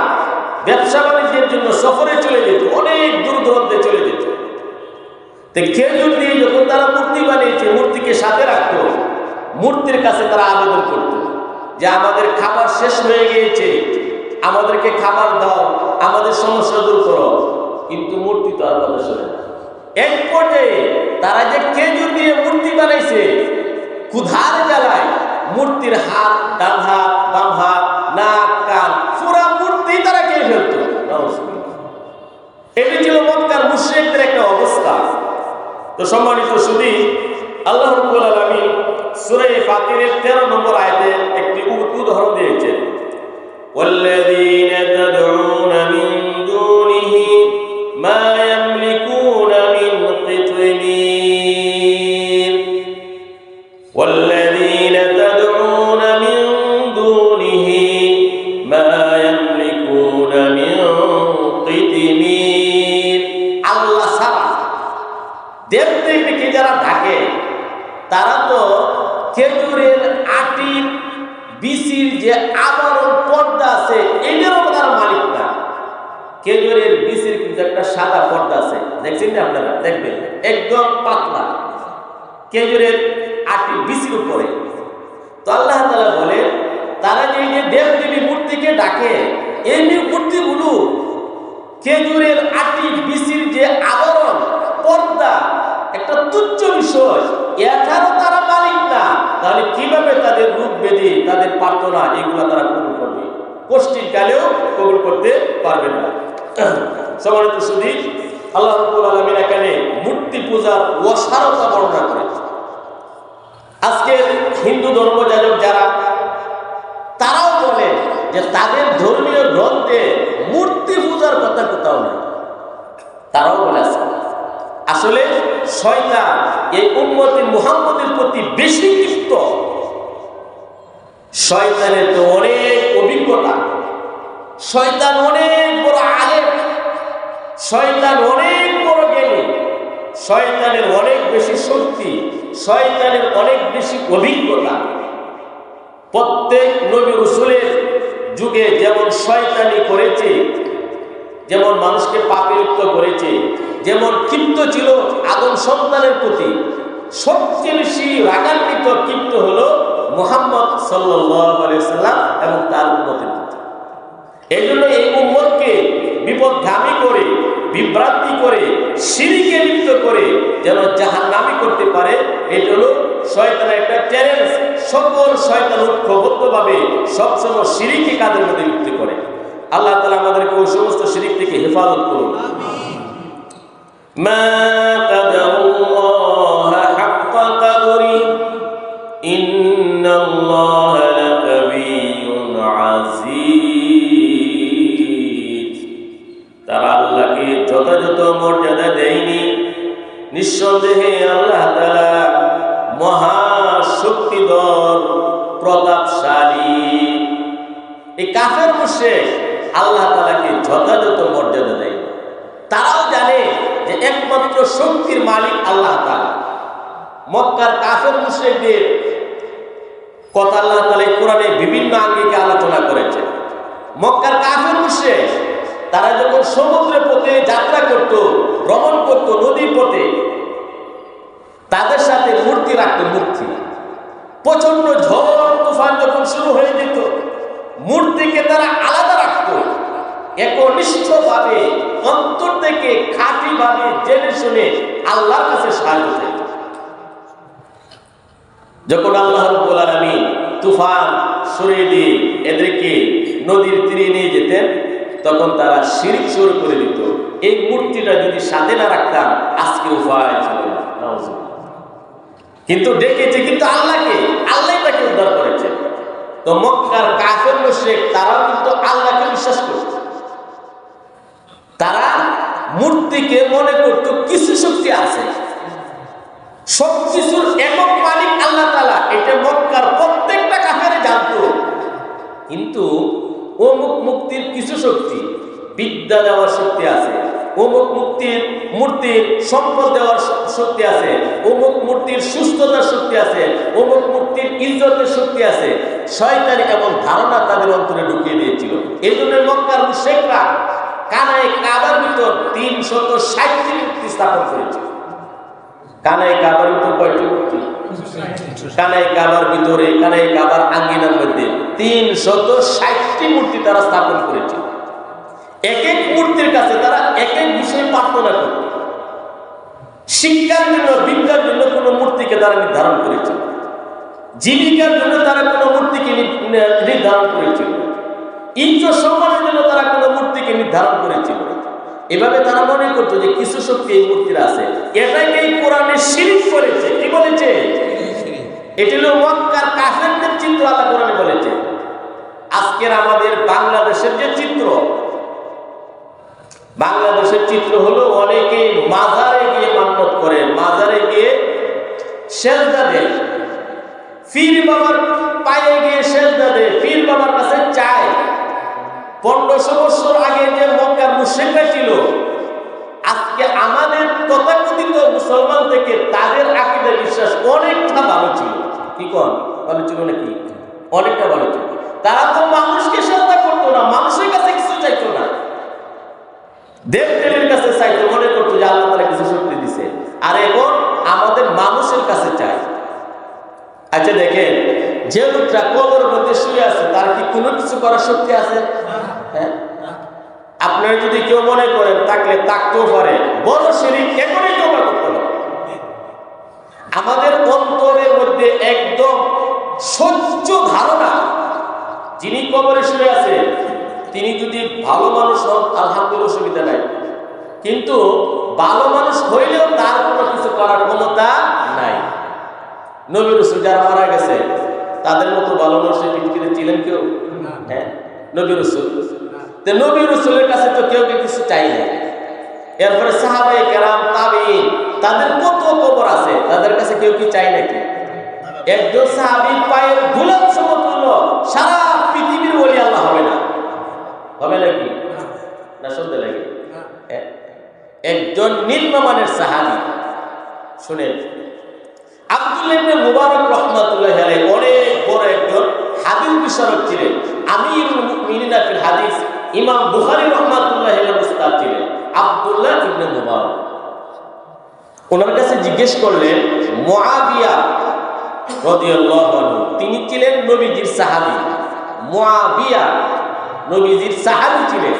ব্যবসা বাণিজ্যের জন্য সফরে চলে যেত, অনেক দূর দূরান্তে চলে যেত। তো খেজুর দিয়ে যখন তারা মূর্তি বানিয়েছে, মূর্তিকে সাথে রাখতো, মূর্তির কাছে তারা আবেদন করত যে আমাদের খাবার শেষ হয়ে গিয়েছে, আমাদেরকে খাবার দাও, আমাদের সমস্যা দূর করো। কিন্তু মূর্তি তো আর কথা শোনে না। এক পর্যায়ে তারা যে খেজুর দিয়ে মূর্তি বানাইছে, ক্ষুধার জ্বালায় মূর্তির হাত, ডান হাত, বাম হাত, নাক, কান, পুরা মূর্তি তারা খেয়ে ফেলতো। এটি ছিল মক্কার মুশরিকদের একটা অবস্থা। তো সম্মানিত সুধী, আল্লাহ রাব্বুল আলামিন সূরা ফাতিরের 13 নম্বর আয়াতে একটি উদাহরণ দিয়েছেন। والذين تدعون من دونه ما يملكون من قطمير والذين تدعون من دونه ما يملكون من قطمير। আল্লাহ ছাড়া দেবদেবীকে যারা ডাকে তারা তো খেজুরের আটির বিচির যে আবরণ পর্দা আছে এটারও তারা মালিক না। খেজুরের বিচির কিন্তু একটা সাদা পর্দা আছে, দেখছেন না আপনারা? দেখবেন একদম পাতলা খেজুরের আটির বিচির উপরে। তো আল্লাহ তাআলা বলে তারা যে দেবদেবী মূর্তিকে ডাকে, এই মূর্তিগুলো খেজুরের আটি বিচির যে আবরণ পর্দা একটা তুচ্ছ বিষয়, এটারও তারা মালিক না, তাহলে কিভাবে তাদের রূপ বেদি, তাদের প্রার্থনা এগুলো তারা কবুল করবে? কষ্টির কালেও কবুল করতে পারবে না। সম্মানিত সুধী, আল্লাহ রাব্বুল আলামিন এখানে মূর্তি পূজার অসারতা বর্ণনা করেছে। আজকে হিন্দু ধর্মযাজক যারা, তারাও বলে যে তাদের ধর্মীয় গ্রন্থে মূর্তি পূজার কথা কোথাও নেই। তারাও বলে আছে আসলে শয়তান এই উম্মতে মুহাম্মদের প্রতি বেশি ক্ষিপ্ত। শয়তানের তো অনেক অভিজ্ঞতা, শয়তান অনেক বড় আলেম, শয়তান অনেক বড় জ্ঞানী, শয়তানের অনেক বেশি শক্তি, শয়তানের অনেক বেশি অভিজ্ঞতা। প্রত্যেক নবী রাসূলের যুগে যেমন শয়তানি করেছে, যেমন মানুষকে পাপে লিপ্ত করেছে, যেমন ক্ষিপ্ত ছিল আদম সন্তানের প্রতি, সবচেয়ে বেশি রাগান্বিত ক্ষিপ্ত হলো মুহাম্মদ সাল্লাল্লাহু আলাইহি সাল্লাম এবং তার উম্মতের প্রতি। এই জন্য এই উম্মতকে বিপদগামী করে, বিভ্রান্তি করে, শিরকে লিপ্ত করে যেন জাহান্নামী করতে পারে, এটা হলো শয়তানের একটা চ্যালেঞ্জ। সকল শয়তান ঐক্যবদ্ধভাবে সবসময় শিরকে কাদের মধ্যে লিপ্ত করে। আল্লাহ তাআলা আমাদেরকে ওই সমস্ত শিরক থেকে হেফাজত করুন। মা কাদারুল্লাহ হাক্কা কাদরি ইন্নাল্লাহ লাকাবিয়্যুন আযীজ। তারা আল্লাহকে যথাযথ মর্যাদা দেয়নি। নিঃসন্দেহে আল্লাহ তাআলা মহা শক্তিধর, প্রতাপশালী। এই কাফের মুশরিক আল্লাহ তাআলাকে যথাযথ মর্যাদা দেয়। তারাও জানে যে একমাত্র শক্তির মালিক আল্লাহ তাআলা। মক্কার কাফের মুশরিকদের কথা আল্লাহ তাআলা কোরআনে বিভিন্ন আঙ্গিকে আলোচনা করেছে। মক্কার কাফের মুশরিক তারা যখন সমুদ্রের পথে যাত্রা করত, ভ্রমণ করত, নদীর পথে, তাদের সাথে মূর্তি রাখত। মূর্তি, প্রচন্ড ঝড় তুফান যখন শুরু হয়ে যেত, মূর্তিকে তারা আলাদা রাখত। একনিষ্ঠভাবে অন্তর থেকে খাঁটিভাবে জেনে শুনে আল্লাহর কাছে সাহায্য চাইত। যখন আল্লাহ রাব্বুল আলামিন তুফান সরিয়ে দিয়ে এদেরকে নদীর তীরে নিয়ে যেতেন, তখন তারা শিরক শুরু করে দিত। এই মূর্তিটা যদি সাথে না রাখতাম আজকে উপায় ছিল না। কিন্তু ডেকেছে কিন্তু আল্লাহকে, আল্লাহ তাকে উদ্ধার করেছে। তো মক্কার কাফের মুশরিক তারাও কিন্তু আল্লাহকে বিশ্বাস করত। তারা মূর্তিকে মনে করত কিছু শক্তি আছে, সবকিছুর একক মালিক আল্লাহ তাআলা। এটা মক্কার প্রত্যেকটা কাফেরে জানতো। কিন্তু অমুক মুক্তির কিছু শক্তি, বিদ্যা দেওয়ার শক্তি আছে, অমুক মূর্তির সম্পদ দেওয়ার শক্তি আছে, অমুক মূর্তির সুস্থতার শক্তি আছে, অমুক মূর্তির ইজ্জতের শক্তি আছে। শয়তান এমন ধারণা তাদের অন্তরে ঢুকিয়ে দিয়েছিল। এই জন্য মক্কার মুশরিকরা কানায় কাবার ভিতর 360টি মূর্তি স্থাপন করেছে। কানায় কাবার ভিতর কয়টি মূর্তি? কানায় কাবার ভিতরে, কানায় কাবার আঙ্গিনার মধ্যে 360টি মূর্তি তারা স্থাপন করেছে। এক এক মূর্তির কাছে তারা এক এক বিষয়ে প্রার্থনা করত। শিক্ষার জন্য, বিদ্যার জন্য কোনো মূর্তিকে তারা নির্ধারণ করেছিল, জীবিকার জন্য তারা কোনো মূর্তিকে নির্ধারণ করেছিল, ইজ্জত সম্মানের জন্য তারা কোনো মূর্তিকে নির্ধারণ করেছিল। এভাবে তারা মনে করতো যে কিছু শক্তি এই মূর্তির আছে। এটাকেই কোরআনে শিরক করেছে। কি বলেছে? এটি হলো মক্কার কাফেরদের চিত্র আল্লাহ কোরআনে বলেছে। আজকের আমাদের বাংলাদেশের যে চিত্র, বাংলাদেশের চিত্র হলো অনেকে মাজারে গিয়ে মান্যত করে, মাজারে গিয়ে সেজদা দেয়, পীর বাবার পায়ে গিয়ে সেজদা দেয়, পীর বাবার কাছে চায়। 1500 বছর আগে যে মক্কার মুশরিকরা ছিল, আজকে আমাদের তথাকথিত মুসলমান থেকে তাদের আকীদা বিশ্বাস অনেকটা ভালো ছিল। কি কোন ভালো ছিল নাকি? অনেকটা ভালো ছিল। তারা তো মানুষকে শ্রদ্ধা করতো না, মানুষের কাছে কিছু চাইতো না, দেবদেবীর কাছে চাইতো, মনে করতো যে আল্লাহ তাআলা কিছু শক্তি দিছে। আর এখন আমাদের মানুষের কাছে চাই। আচ্ছা দেখেন, যে লোকটা কবরের মধ্যে শুয়ে আছে, তার কি কোনো কিছু করার শক্তি আছে? হ্যাঁ, আপনি আপনারা যদি কেউ মনে করেন তাকলে তাকতেও পারে, বড় শিরিক, এখনই তওবা করতে হবে। আমাদের অন্তরের মধ্যে একদম সহ্য ধারণা, যিনি কবরে শুয়ে আছে তিনি যদি ভালো মানুষ হন আলহামদুলিল্লাহ, অসুবিধা নাই, কিন্তু ভালো মানুষ হইলেও তার কোনো কিছু করার ক্ষমতা নাই। নবী রাসূল যারা মারা গেছে তাদের মতো ভালো মানুষের পৃথিবীতে ছিলেন কেউ? হ্যাঁ, নবী রাসূল। তো নবী রাসূলের কাছে তো কেউ কিছু চাই না। এরপরে সাহাবায়ে কেরাম, তাবেঈন, তাদের কত কবর আছে, তাদের কাছে কেউ কি চাই নাকি? একজন সাহাবীর পায়ের ধুলার সমতুল্য সারা পৃথিবীর ওলি আল্লাহ হবে না, হবে নাকি? না, শুনতে লাগে। একজন নিম্নমানের সাহাবী, শুনেন, আব্দুল্লাহ ইবনে মুবারক রাহমাতুল্লাহি আলাইহি অনেক বড় একজন হাদিস বিশারদ ছিলেন, আমিরুল মুমিনিন ফিল হাদিস, ইমাম বুখারী রাহমাতুল্লাহি আলাইহির উস্তাদ ছিলেন আব্দুল্লাহ ইবনে মুবারক। ওনার কাছে জিজ্ঞেস করলেন, মুআবিয়া রাদিয়াল্লাহু আনহু, তিনি ছিলেন নবীজির সাহাবী, মুআবিয়া নবীজির সাহাবী ছিলেন।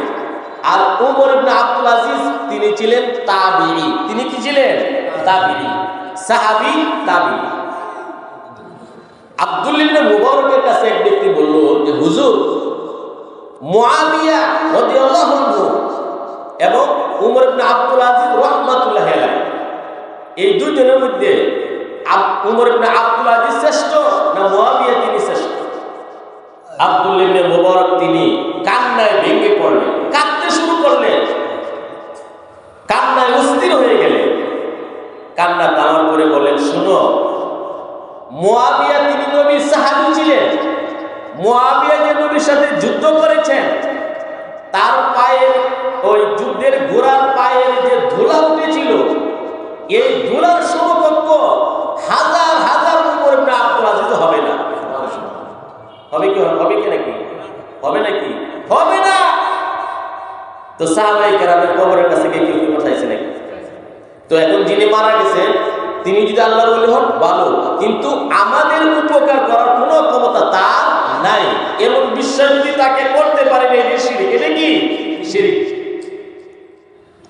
আর ওমর ইবনে আব্দুল আজিজ তিনি ছিলেন তাবিঈ। তিনি কি ছিলেন? তাবিঈ, সাহাবী, তাবিঈ। আব্দুল্লাহ ইবনে মুবারকের কাছে এক ব্যক্তি বলল যে, হুজুর, মুআবিয়া রাদিয়াল্লাহু আনহু এবং ওমর ইবনে আব্দুল আজিজ রাহমাতুল্লাহি আলাইহি, এই দুজনের মধ্যে ওমর ইবনে আব্দুল আজিজ শ্রেষ্ঠ না মুআবিয়া তিনি শ্রেষ্ঠ? আব্দুল্লাহ ইবনে মুবারক তিনি কান্নায় ভেঙে পড়লেন, কাঁদতে শুরু করলেন, কান্নায় অস্থির হয়ে গেলেন। কান্না থামার পরে বলেন, শুনো, মুআবিয়া তিনি নবীর সাহাবী ছিলেন। মুআবিয়া যে নবীর সাথে যুদ্ধ করেছেন, তার পায়ের ওই যুদ্ধের ঘোড়ার পায়ের যে ধুলা উঠেছিল, এই ধুলার সমকক্ষ হাজার হাজার ওমর ইবনে আব্দুল আজিজ হবে না। হবে কি? হবে কি নাকি? হবে নাকি? হবে না। তো সাহাবায়ে কেরামের কবরের কাছে কেউ কি পাঠাইছে নাকি? তো এখন যিনি মারা গেছেন তিনি যদি আল্লাহর ওলি হন ভালো, কিন্তু আমাদের উপকার করার কোনো ক্ষমতা তার নাই, এমন বিশ্বাস যদি তাকে করতে পারেন, এটা শিরক। এটা কি শিরক?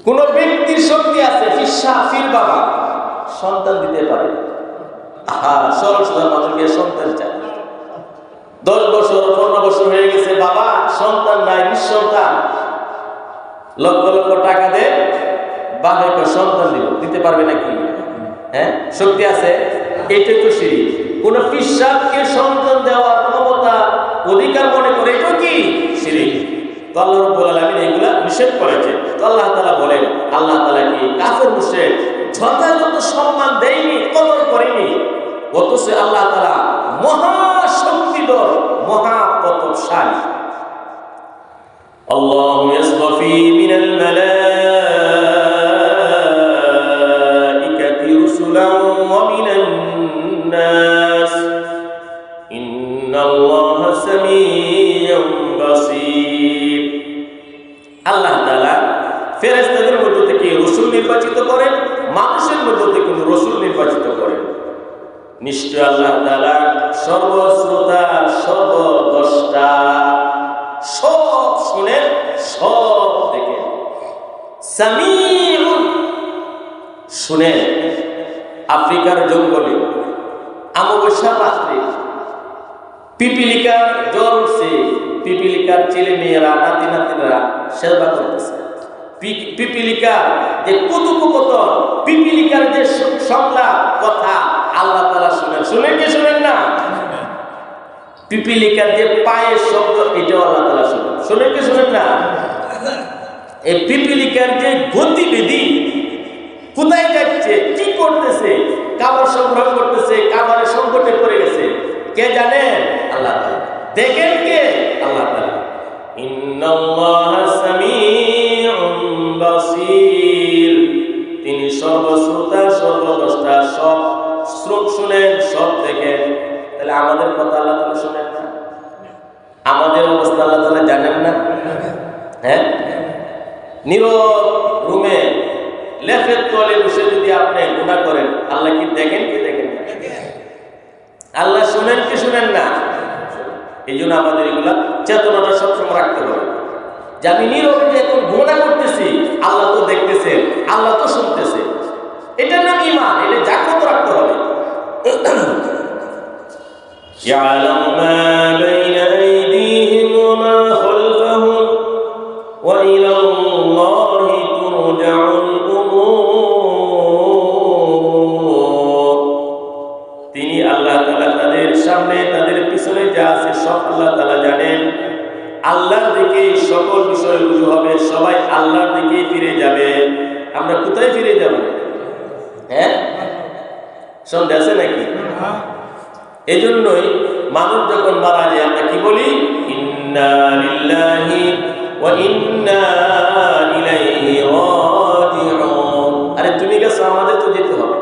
কোন ব্যক্তির শক্তি আছে, ফির বাবা সন্তান দিতে পারে, সরল সোজা মানুষকে সন্তান চায়, 10 বছর 15 বছর হয়ে গেছে, বাবা সন্তান নাই, নিঃসন্তান, লক্ষ লক্ষ টাকা দে, বাবাকে সন্তান দিতে পারবে নাকি? হ্যাঁ, শক্তি আছে, এটাই তো শিরক। কোন ফিসাবকে সন্তান দেওয়ার ক্ষমতা অধিকার মনে করে, এটা কি শিরক? তো আল্লাহ রাব্বুল আলামিন এগুলা নিষেধ করেছেন। তো আল্লাহ তাআলা বলেন, আল্লাহ তাআলা কি কাফের মুশরিক যথাযথ সম্মান দেয়নি, কদর করেনি? অথচ আল্লাহ তাআলা মহা শক্তিধর, মহা প্রতাপশালী। আল্লাহু ইয়াসতাফি মিনাল মালাইকাতি রুসুলান ওয়া মিনান নাস ইন্নাল্লাহা সামিউন বাসীর। আল্লাহ তাআলা ফেরেশতাদের মধ্য থেকে রাসূল নির্বাচিত করেন, মানুষের মধ্য থেকে রাসূল নির্বাচিত করেন। নিশ্চয় আল্লাহ তাআলা সর্বশ্রোতা, সর্বদ্রষ্টা, সব শুনেন, সব দেখেন। সামিউন, শুনেন। আফ্রিকার জঙ্গলে অমাবস্যার রাত্রে পিপিলিকার জ্বর উঠছে, পিপিলিকার ছেলে মেয়েরা, নাতি নাতিরা সেবা করতেছে। পিপিলিকার যে কুতুকুপতন, পিপিলিকার যে সংলাপ কথা আল্লাহ তাআলা শুনেন। শুনেন কি শুনেন না? পিপিলিকার যে পায়ের শব্দ, এটাও আল্লাহ তাআলা শুনেন। শুনেন কি শুনেন না? এই পিপিলিকার যে গতিবিধি, কোথায় যাচ্ছে, কি করতেছে, খাবার সংগ্রহ করতেছে, খাবারের সংকটে পড়ে গেছে, কে জানেন? আল্লাহ তাআলা। দেখেন কে? আল্লাহ তাআলা। ইন্নাল্লাহা সামিউন বাসীর, তিনি সর্বশ্রোতা, সর্বদ্রষ্টা, সব শুনেন, সব দেখেন। তাহলে আমাদের কথা আল্লাহ তাআলা শুনেন না? আমাদের অবস্থা আল্লাহ তাআলা জানেন না? হ্যাঁ, নীরব রুমে লেফের তলে বসে যদি আপনি গুনাহ করেন, আল্লাহ কি দেখেন কি দেখেন না? আল্লাহ শুনেন কি শুনেন না? এই জন্য আমাদের এগুলা চেতনাটা সবসময় রাখতে হবে। যে আমি নীরবে যে এখন গুনাহ করতেছি, আল্লাহ তো দেখতেছে, আল্লাহ তো শুনতেছে। এটার নাম ঈমান, এটা জাগ্রত রাখতে হবে। يعلم ما بين أيديهم وما خلفهم وإلى الله ترجع الأمور। তিনি আল্লাহ তাআলা তাদের সামনে তাদের পিছনে যা আছে সব আল্লাহ তাআলা জানেন। আল্লাহর দিকে সকল বিষয় রুজু হবে, সবাই আল্লাহর দিকে ফিরে যাবে। আমরা কোথায় ফিরে যাব? হ্যাঁ, সন্দেহ আছে নাকি? এজন্যই মানুষ যখন মারা যায় আমরা কি বলি? ইন্না লিল্লাহি ওয়া ইন্না ইলাইহি রাজিউন। আরে তুমি গেছো, আমাদের তো যেতে হবে।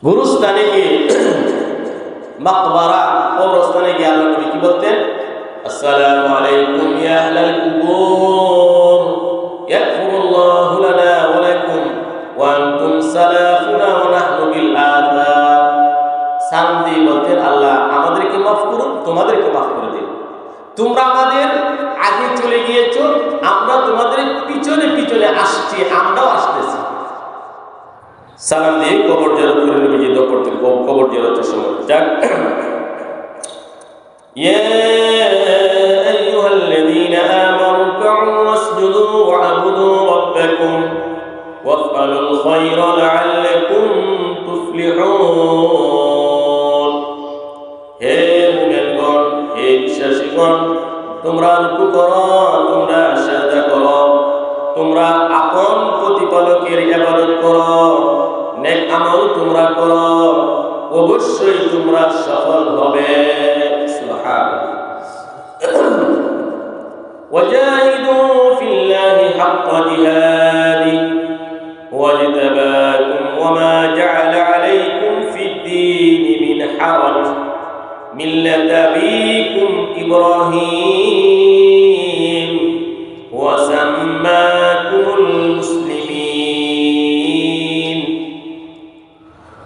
গুরুস্থানে গিয়ে, মাকবারা কবরস্থানে গিয়ে আল্লাহ নবী কি বলতেন? আসসালামু আলাইকুম ইয়া আহলাল কুবুর ইয়াগফিরুল্লাহু লানা ওয়া লাকুম ওয়া আনতুম সালাফুনা ওয়া নাহনু বিল আযাব। সালাম দিয়ে বলতেন, আল্লাহ আমাদেরকে মাফ করুন, তোমাদেরকে মাফ করে দিন। তোমরা আমাদের আগে চলে গিয়েছো, আমরা তোমাদের পিছনে পিছনে আসছি, আমরাও আসতেছি। সালাম দিয়ে কবর জিয়ারত করে নবীজি দোয়া করতেন কবর জিয়ারতের সময়। যাক, ইয়া আইয়ুহাল্লাযীনা আমানু কাউ ওয়াসজুদু ওয়া'বুদু রাব্বাকুম ওয়াফআলুল খায়রা লা'আল্লাকুম তুফলিহুন। হে মুমিনগণ, হে বিশ্বাসীগণ, তোমরা রুকু করো, তোমরা সিজদা করো, তোমরা আপন প্রতিপালকের ইবাদত করো, নেক আমল তোমরা করো, অবশ্যই তোমরা সফল হবে। সুবহানাল্লাহ। ওয়াজাহিদু ফিল্লাহি হাক্কা জিহাদি ওয়াজতাবাকুম ওয়ামা জাআলা আলাইকুম ফিদ-দীনি মিন হারাজ মিল্লাতা আবিকুম ইব্রাহিম ওয়া সাম্মাকুমুল মুসলিমিন।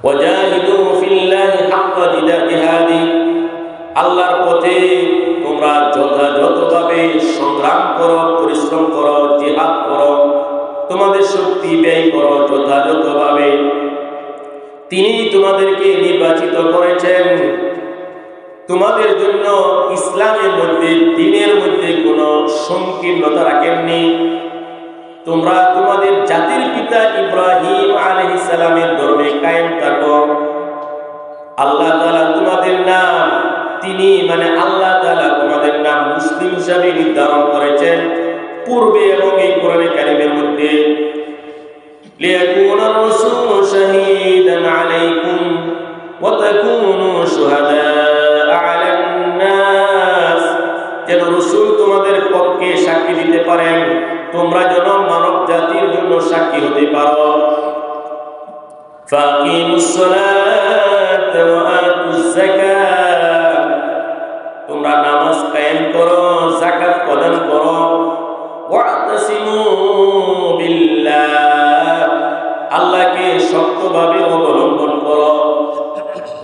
ওয়াজাহিদু ফিল্লাহি হাক্কা জিহাদি, আল্লাহর পথে তোমরা যথাযথভাবে সংগ্রাম করো, পরিশ্রম করো, জিহাদ করো, তোমাদের শক্তি ব্যয় করো যথাযথভাবে। তিনি তোমাদেরকে নির্বাচিত করেছেন, তোমাদের জন্য ইসলামের মধ্যে, দ্বীনের মধ্যে কোনো সংকীর্ণতা রাখেননি। তোমরা তোমাদের জাতির পিতা ইব্রাহিম আলাইহিস সালামের ধর্মে কায়েম থাকো। আল্লাহ তাআলা তোমাদের নাম, তিনি মানে আল্লাহ তাআলা তোমাদের নাম মুসলিম হিসাবে নির্ধারণ করেছেন পূর্বে এবং এই কোরআনে কারীমের মধ্যে। লিয়াকুনা রাসূলু শাহীদান আলাইকুম ওয়া তাকুনু শুহাদাআ আলান নাস, যেন রাসূল তোমাদের পক্ষে সাক্ষী দিতে পারেন, তোমরা যেন মানব জাতির জন্য সাক্ষী হতে পারো। ফাকিমুস সালাতা ওয়া আতুজ যাকাত, তোমরা নামাজ কায়েম করো, যাকাত প্রদান করো। ওয়াতাসিমু বিল্লাহ, আল্লাহকে শক্তভাবে অবলম্বন করো।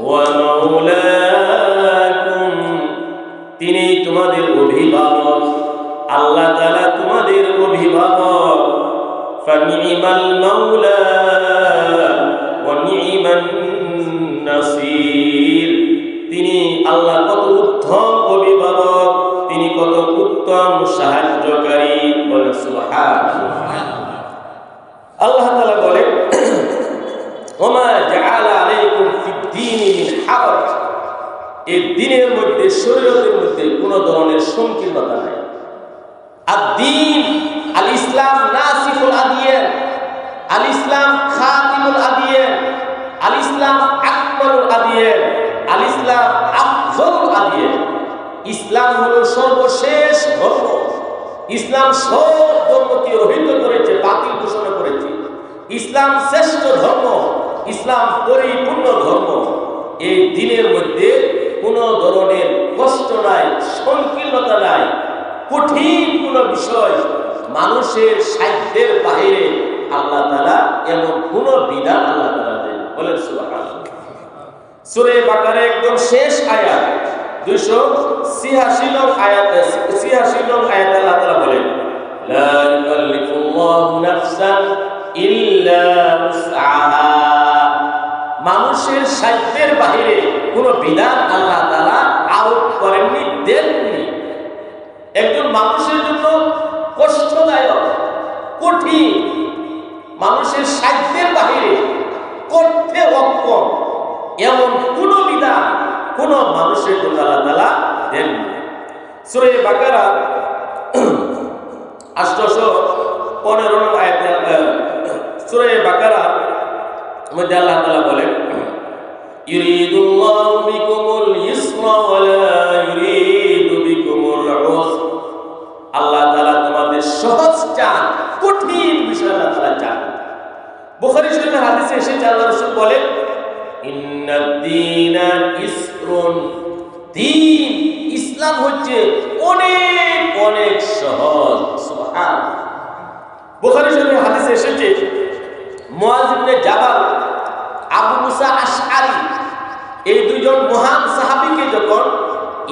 ওয়া মাওলাকুম, তিনি তোমাদের অভিভাবক, আল্লাহ তাআলা তোমাদের অভিভাবক। ফানিমাল মাওলা ওয়া নিমান নাসির, তিনি আল্লাহ কত উত্তম অভিভাবক, তিনি কত উত্তম সাহায্যকারী। বলে সুবহানাল্লাহ। আল্লাহ তাআলা বলেন, ওমা জাআলা আলাইকুম ফিদ-দীনি মিন হারাজ, এই দ্বীনের মধ্যে, শরীয়তের মধ্যে কোনো ধরনের সংকীর্ণতা নাই। আদ-দীন আল ইসলাম নাসিফুল আদিয়ান, আল ইসলাম খাতিমুল আদিয়ান, আল ইসলাম আকমালুল আদিয়ান, আল ইসলাম আফজলুল আদিয়ান। ইসলাম হলো সর্বশেষ ধর্ম। ইসলাম সব ধর্মকে রহিত করেছে, বাতিল ঘোষণা করেছে। ইসলাম শ্রেষ্ঠ ধর্ম, ইসলাম পরিপূর্ণ ধর্ম। এই দ্বীনের মধ্যে কোনো ধরনের কষ্ট নাই, সংকীর্ণতা নাই, কঠিন কোনো বিষয়, মানুষের সাধ্যের বাইরে আল্লাহ তাআলা এমন কোনো বিধান আল্লাহ তাআলা দেন। বলেন সুবহানাল্লাহ। সূরা বাকারা একদম শেষ আয়াত, 286 নং আয়াতে 86 নং আয়াতে আল্লাহ তাআলা বলেন লা ইউকাল্লিফুল্লাহু নাফসান ইল্লা উসআহা। মানুষের সাধ্যের বাহিরে কোনো বিধান আল্লাহ তাআলা আরোপ করেননি, দেননি। একজন মানুষের জন্য কষ্টদায়ক, কঠিন, মানুষের সাধ্যের বাহিরে করতে অক্ষম এমন কোন বিধান কোন মানুষের জন্য আল্লাহ তাআলা দেননি। সূরা বাকারা 815 নং আয়াতে সূরা বাকারা মধ্যে আল্লাহ তাআলা বলেন ইউরিদুল্লাহু বিকুমুল ইসরা ওয়া লা ইউরিদু বিকুমুল উসর। আল্লাহ তাআলা তোমাদের সহজ চান, কঠিন বিষয় আল্লাহ তাআলা চান। বুখারী শরীফের হাদিসে এসেছে আল্লাহ রাসূল বলেন ইন্নাদ দীনা ইসরুন। দ্বীন ইসলাম হচ্ছে অনেক অনেক সহজ। সুবহানাল্লাহ। বুখারী শরীফের হাদিসে এসেছে মুআয ইবনে জাবাল, আবু মুসা আশআরী, এই দুইজন মহান সাহাবীকে যখন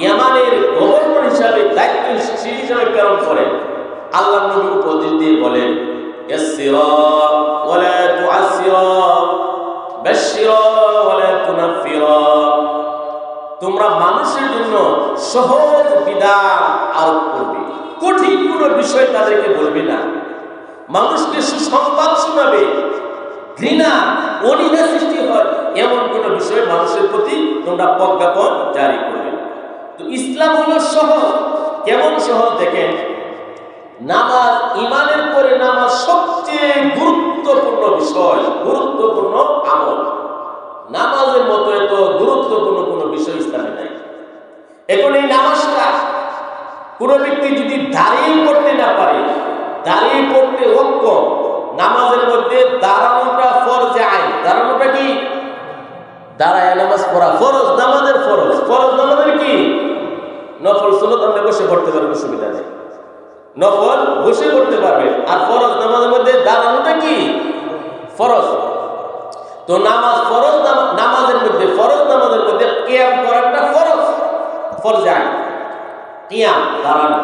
ইয়ামানের গভর্নর হিসাবে দায়িত্বশীল হিসাবে প্রেরণ করেন, আল্লাহর নবী উপদেশ দিয়ে বলেন ইয়াসসিরা ওয়া লা তুআসসিরা বাশশিরা ওয়া লা তুনাফফিরা। তোমরা মানুষের জন্য সহজ বিধান আরোপ করবে, কঠিন কোনো বিষয় তাদেরকে বলবে না। মানুষকে সুসংবাদ শোনাবে, ঘৃণা অনীহা সৃষ্টি হয় এমন কোন বিষয় মানুষের প্রতি তোমরা প্রজ্ঞাপন জারি করবে। তো ইসলাম হলো সহজ। কেমন সহজ দেখেন, নামাজ, ঈমানের পরে নামাজ সবচেয়ে গুরুত্বপূর্ণ বিষয়, গুরুত্বপূর্ণ আমল। নামাজের মতো এত গুরুত্বপূর্ণ কোনো বিষয় ইসলামে নাই। এখন এই নামাজটা কোনো ব্যক্তি যদি দাঁড়িয়ে পড়তে না পারে, দাঁড়িয়ে পড়তে অক্ষম, নামাজের মধ্যে দাঁড়ানোটা ফরজে আইন। দাঁড়ানোটা কি? দাঁড়ায় নামাজ পড়া ফরজ, নামাজের ফরজ। ফরজ নামাজের কি? নফল সুন্নাত আপনি বসে পড়তে পারবেন, অসুবিধা নেই। নফল বসে পড়তে পারবেন। আর ফরজ নামাজের মধ্যে দাঁড়ানোটা কি? ফরজ। তো নামাজ ফরজ, নামাজের মধ্যে ফরজ নামাজের মধ্যে কিয়াম করাটা ফরজ, ফরজে আইন। কিয়াম, দাঁড়ানো।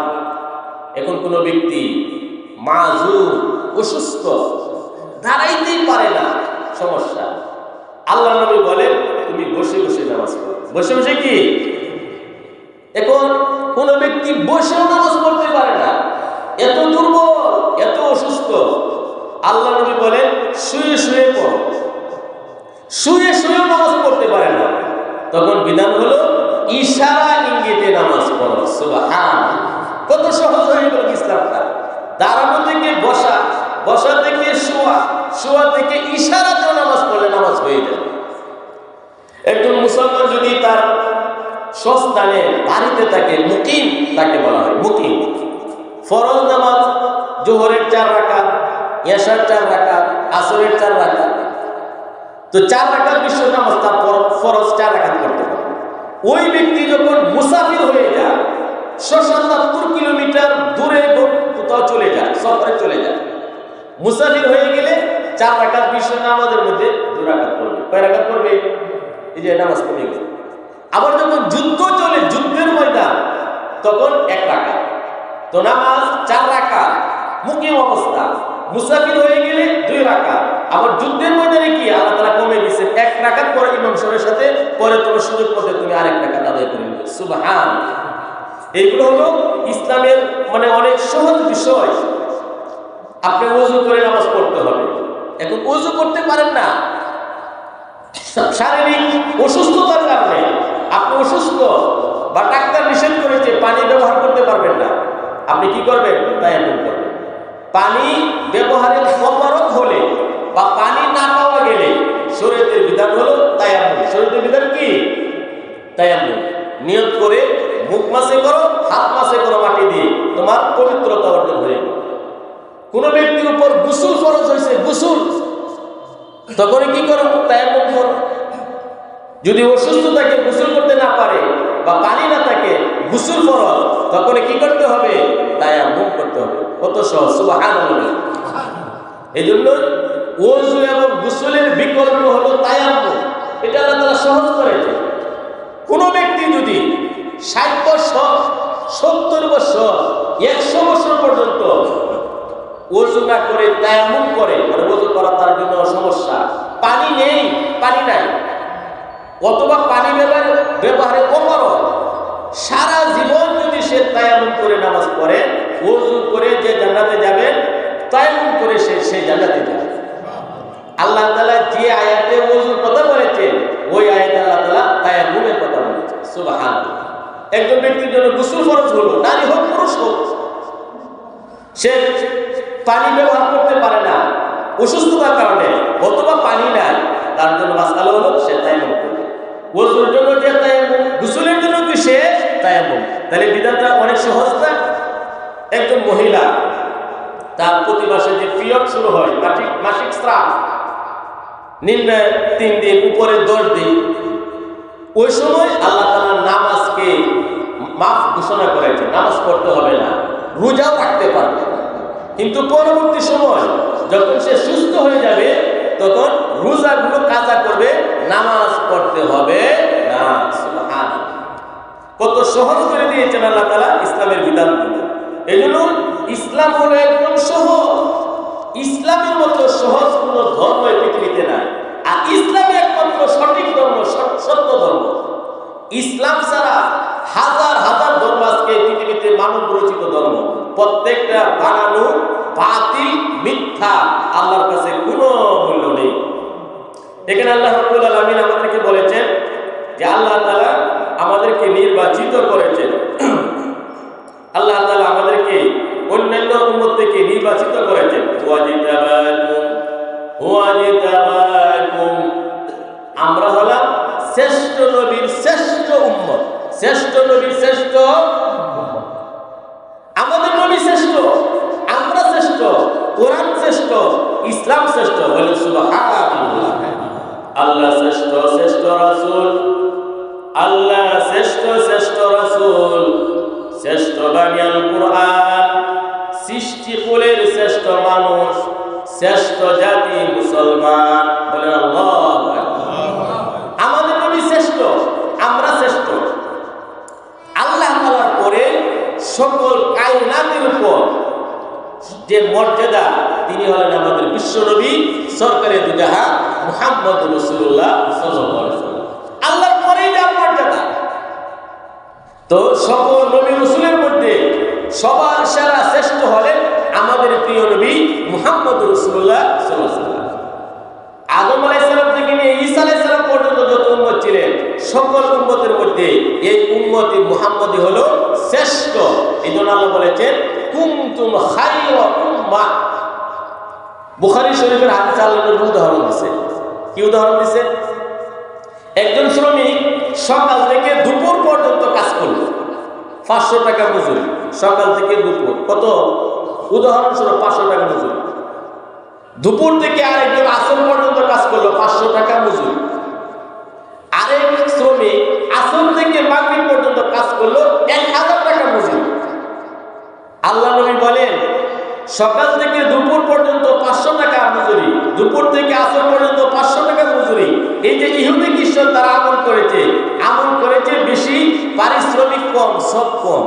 এখন কোন ব্যক্তি মাজুর, অসুস্থ, দাঁড়াইতেই পারে না, সমস্যা। আল্লাহ নবী বলেন তুমি বসে বসে নামাজ পড়ো। বসে বসে কি? এখন কোন ব্যক্তি বসেও নামাজ পড়তে পারে না, এত দুর্বল, এত অসুস্থ, আল্লাহ নবী বলেন শুয়ে শুয়ে পড়ো। শুয়ে শুয়েও নামাজ পড়তে পারে না, তখন বিধান হলো ইশারা ইঙ্গিতে নামাজ পড়ো। সুবহানাল্লাহ। কত সহজ হয়ে গেল ইসলামটা। দাঁড়ানো থেকে বসা, বসা থেকে শোয়া, শোয়া থেকে ইশারাতে নামাজ পড়লে নামাজ হয়ে যাবে। একজন মুসলমান যদি তার স্বস্থানে বাড়িতে থাকে, মুকিম তাকে বলা হয়, মুকিম। ফরজ নামাজ জোহরের 4 রাকাত, এশার 4 রাকাত, আসরের 4 রাকাত। তো 4 রাকাত বিশ্ব নামাজ, তার ফরজ 4 রাকাত করতে পারে। ওই ব্যক্তি যখন মুসাফির হয়ে যায়, 77 কিলোমিটার দূরে কোথাও চলে যায়, সফরে চলে যায়, মুসাফির হয়ে গেলে 4 রাকাত বিশ্ব নামাজের মধ্যে 2 রাকাত পড়বে। কয় রাকাত পড়বে? এই যে নামাজ পড়ে গেছে। আবার যখন যুদ্ধ চলে, যুদ্ধের ময়দান, তখন 1 রাকাত। তো নামাজ 4 রাকাত মুকিম অবস্থা, মুসাফির হয়ে গেলে 2 রাকাত। আবার যুদ্ধের ময়দানে কি আল্লাহ তাআলা কমে দিয়েছে, 1 রাকাত পরে ইমাম সাহেবের সাথে, পরে তোমার সুযোগ মতে তুমি আরেক রাকাত আদায় করে নিবে। সুবহানাল্লাহ। এইগুলো হলো ইসলামের মানে অনেক সহজ বিষয়। আপনি ওযু করে নামাজ পড়তে হবে। এখন ওযু করতে পারেন না, শারীরিক অসুস্থতার কারণে আপনি অসুস্থ, বা ডাক্তার নিষেধ করেছে পানি ব্যবহার করতে পারবেন না, আপনি কি করবেন? তায়াম্মুম করবেন। পানি ব্যবহারের অপারগ হলে বা পানি না পাওয়া গেলে শরীয়তের বিধান হলো তায়াম্মুম। শরীয়তের বিধান কি? তায়াম্মুম। নিয়ত করে মুখ মাসে করো, হাত মাসে করো মাটি দিয়ে, তোমার পবিত্রতা অর্জন হয়ে গেল। কোন ব্যক্তির উপর গোসল ফরজ হয়েছে, গোসল, তখন কি করো? তায়াম্মুম করো। যদি অসুস্থ থাকে, গোসল করতে না পারে, বা পানি না থাকে, গোসল ফরজ, তখন কি করতে হবে? তায়াম্মুম করতে হবে। কত সহজ। সুবহানাল্লাহ। এইজন্য ওযু এবং গোসলের বিকল্প হলো তায়াম্মুম। এটা আল্লাহ তাআলা সহজ করেছে। কোন ব্যক্তি যদি 60 বছর 70 বছর 100 বছর পর্যন্ত ওযু না করে তায়াম্মুম করে, মানে ওযু করা তার জন্য সমস্যা, পানি নেই, পানি নাই, অথবা পানি ব্যবহারে অপারগ, সারা জীবন যদি সে তায়াম্মুম করে নামাজ পড়ে, ওযু করে যে জান্নাতে যাবে, তায়াম্মুম করে সে জান্নাতে যাবে। আল্লাহ তাআলা যে আয়াতে ওযুর কথা বলেছেন, ওই আয়াতে আল্লাহ তাআলা তায়াম্মুমের কথা বলেছেন। সুবহানাল্লাহ। একজন ব্যক্তির জন্য গোসল ফরজ হলো, নারী হোক পুরুষ হোক, সে পানি ব্যবহার করতে পারে না অসুস্থতার কারণে, অথবা পানি নাই, তার জন্য মাসআলা হলো সে তায়াম্মুম করবে। ওযুর জন্য যে তায়াম্মুম, গোসলের জন্য কি সে তায়াম্মুম। তাহলে বিধানটা অনেক সহজ না? একজন মহিলা তার প্রতি মাসে যে পিরিয়ড শুরু হয়, মাসিক স্রাব, নিম্নে 3 দিন, উপরে 10 দিন, ওই সময় আল্লাহ তাআলা নামাজকে মাফ ঘোষণা করেছেন, নামাজ পড়তে হবে না, রোজাও রাখতে পারবে। কিন্তু পরবর্তী সময় যখন সে সুস্থ হয়ে যাবে, তখন রোজাগুলো কাজা করবে, নামাজ পড়তে হবে না। সুবহানাল্লাহ। কত সহজ করে দিয়েছেন আল্লাহ তাআলা ইসলামের বিধানগুলো। এজন্য ইসলাম হলো একদম সহজ। ইসলামের মতো সহজ কোনো ধর্ম এই পৃথিবীতে নাই। আর ইসলামই একমাত্র সঠিক ধর্ম, সত্য ধর্ম। ইসলাম ছাড়া হাজার হাজার ধর্ম আজকে পৃথিবীতে মানব রচিত ধর্ম, প্রত্যেকটা বানানো, বাতিল, মিথ্যা, আল্লাহর কাছে কোনো মূল্য নেই। এখানে আল্লাহ রাব্বুল আলামিন আমাদেরকে বলেছেন যে আল্লাহ তাআলা আমাদেরকে নির্বাচিত করেছেন। আল্লাহ তাআলা আমাদেরকে অন্যান্য উম্মত থেকে নির্বাচিত করেছেন। ওয়াজিতাবাকুম, আমরা হলাম শ্রেষ্ঠ নবীর শ্রেষ্ঠ উম্মত, শ্রেষ্ঠ নবীর শ্রেষ্ঠ উম্মত। আমাদের নবী শ্রেষ্ঠ, আমরা শ্রেষ্ঠ, কোরআন শ্রেষ্ঠ, ইসলাম শ্রেষ্ঠ। বলেন সুবহানাল্লাহ। আল্লাহ শ্রেষ্ঠ, শ্রেষ্ঠ রাসূল, আল্লাহ শ্রেষ্ঠ, শ্রেষ্ঠ রাসূল, শ্রেষ্ঠ বাণী আল কোরআন, সৃষ্টি কুলের শ্রেষ্ঠ মানুষ, শ্রেষ্ঠ জাতি মুসলমান। বলেন আল্লাহু আকবার। আমাদের নবী শ্রেষ্ঠ, আমরা শ্রেষ্ঠ। আল্লাহ তাআলার পরে সকল কায়নাতের উপর যে মর্যাদা, তিনি হলেন আমাদের বিশ্ব নবী, সরকারে দুজাহান মুহাম্মদুর রাসূলুল্লাহ সাল্লাল্লাহু আলাইহি ওয়াসাল্লাম। আল্লাহর পরেই যার মর্যাদা। তো সকল নবী রাসূলের মধ্যে সবার সেরা শ্রেষ্ঠ হলেন আমাদের প্রিয় নবী মুহাম্মদুর রাসূলুল্লাহ সাল্লাল্লাহু আলাইহি ওয়াসাল্লাম। আদম আলাইহিস সালাম থেকে নিয়ে ঈসা আলাইহিস সালাম পর্যন্ত যত উম্মত ছিলেন, সকল উম্মতের মধ্যে এই উম্মতি মুহাম্মদি হলো শ্রেষ্ঠ। এইজন্য আল্লাহ বলেছেন কুনতুম খায়রা উম্মাহ। বুখারী শরীফের হাদিসে আল্লাহ নবী উদাহরণ দিয়েছে। কি উদাহরণ দিয়েছে? একজন শ্রমিক সকাল থেকে দুপুর পর্যন্ত কাজ করলো, 500 টাকা মজুরি। সকাল থেকে দুপুর, কত? উদাহরণস্বরূপ 500 টাকা মজুরি। দুপুর থেকে আরেকজন আসর পর্যন্ত কাজ করলো, 500 টাকা মজুরি। আরেক শ্রমিক আসর থেকে মাগরিব পর্যন্ত কাজ করলো, 1000 টাকা মজুরি। আল্লাহ নবী বলেন সকাল থেকে দুপুর পর্যন্ত 500 টাকা মজুরি, দুপুর থেকে আসর পর্যন্ত 500 টাকা মজুরি। এই যে ইহুদি খ্রিস্টান তারা আমল করেছে বেশি, পারিশ্রমিক কম, সব কম।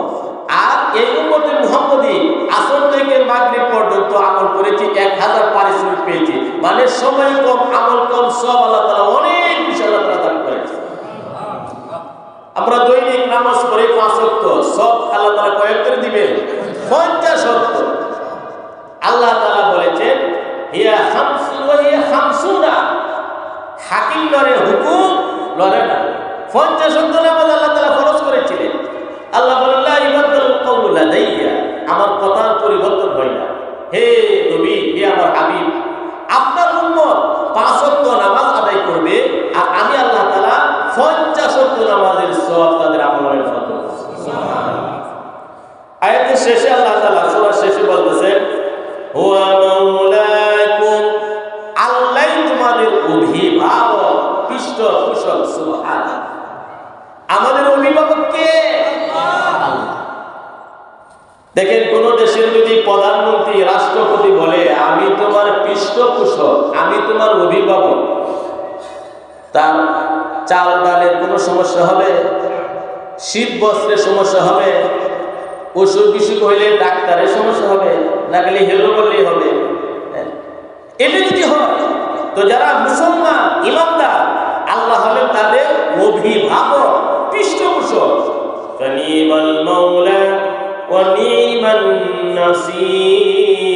আর এই উম্মতে মুহাম্মদী আসর থেকে মাগরিব পর্যন্ত আমল করেছে, 1000 পারিশ্রমিক পেয়েছে। মানে সময় কম, আমল কম, সব আল্লাহ তাআলা অনেক বেশি আল্লাহ তাআলা দান করেছে। আমরা দৈনিক নামাজ পড়ি 5 ওয়াক্ত, সব আল্লাহ তাআলা কয়েক করে দিবেন, 50 ওয়াক্ত। আল্লাহ তাআলা বলেছেন হিয়া খামসুন ওয়া হিয়া খামসুনা, হাকিম লড়ে, হুকুম লড়ে না। 50 ওয়াক্ত নামাজ আল্লাহ তাআলা ফরজ করেছিলেন। আল্লাহ বলেন লা ইবাদুল কওলু লাদাইয়া, আমার কথার পরিবর্তন হয় না। হে নবী, হে আমার হাবিব, আপনার উম্মত 5 ওয়াক্ত নামাজ আদায় করবে, আর আমি আল্লাহ তাআলা 50 ওয়াক্ত নামাজের সওয়াব তাদের আমলের মধ্যে দেব। সুবহানাল্লাহ। আয়াতের শেষে আল্লাহ তাআলা সূরার শেষে বলতেছেন হুয়া মাওলাকুম, আল্লাহ তোমাদের অভিভাবক, পৃষ্ঠপোষক। সুবহানাল্লাহ। আমাদের অভিভাবক কে? আল্লাহ। দেখেন, কোন দেশের যদি প্রধানমন্ত্রী, রাষ্ট্রপতি বলে আমি তোমার পৃষ্ঠপোষক, আমি তোমার অভিভাবক, তার চাল ডালের কোনো সমস্যা হবে? শীত বস্ত্রের সমস্যা হবে, অসুখ বিসুখ হইলে ডাক্তারের সমস্যা হবে, না গেলে হেলো বললেই হবে। এটা যদি হয় তো যারা মুসলমান ইমানদার আল্লাহ হলেন তাদের অভিভাবক, পৃষ্ঠপোষক। ফানিমাল মাওলা ওয়া নিমান নাসির,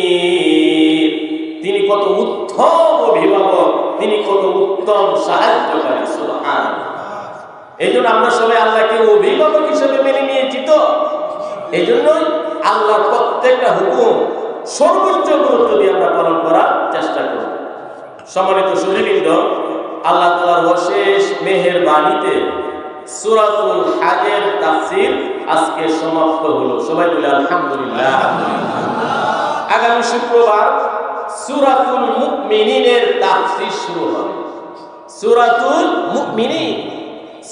তিনি কত উত্তম অভিভাবক, তিনি কত উত্তম সাহায্যকারী। সুবহানাল্লাহ। এই জন্য আমরা সবাই আল্লাহকে অভিভাবক হিসেবে মেনে নিয়েছি। তো এই জন্যই আল্লাহর প্রত্যেকটা হুকুম সর্বোচ্চ গুরুত্ব দিয়ে আমরা পালন করার চেষ্টা করব। সম্মানিত সুধীবৃন্দ, আল্লাহ তাআলার অশেষ মেহেরবানিতে সূরাতুল হাজের তাফসীর আজকে সমাপ্ত হলো। সবাই বলে আলহামদুলিল্লাহ। আগামী শুক্রবার সূরাতুল মুমিনিনের তাফসীর শুরু হবে। সূরাতুল মুমিনিন,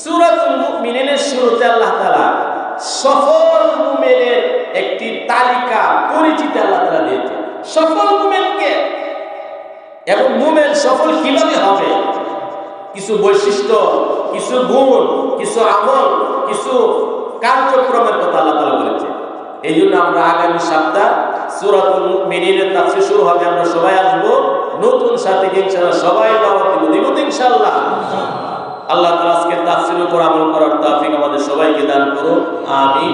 সূরাতুল মুমিনিনের শুরুতে আল্লাহ তাআলা সফল মুমিনের একটি তালিকা পরিচিতি আল্লাহ তাআলা দিয়েছেন। সফল মুমিনকে, এবং মুমিন সফল কিভাবে হবে, কিছু বৈশিষ্ট্য, কিছু গুণ, কিছু আমল, কিছু কার্যক্রমের কথা আল্লাহ তাআলা বলেছেন। এই জন্য আমরা আগামী সপ্তাহ সূরাতুল মুমিনিনের তাফসীর শুরু হবে, আমরা সবাই আসবো নতুন সাথে ইনশাআল্লাহ। সবাই দাওয়াত দিব ইনশাআল্লাহ। আল্লাহ তাআলা আজকে তাফসীরের উপর আমল করার তৌফিক আমাদের সবাইকে দান করুন। আমিন।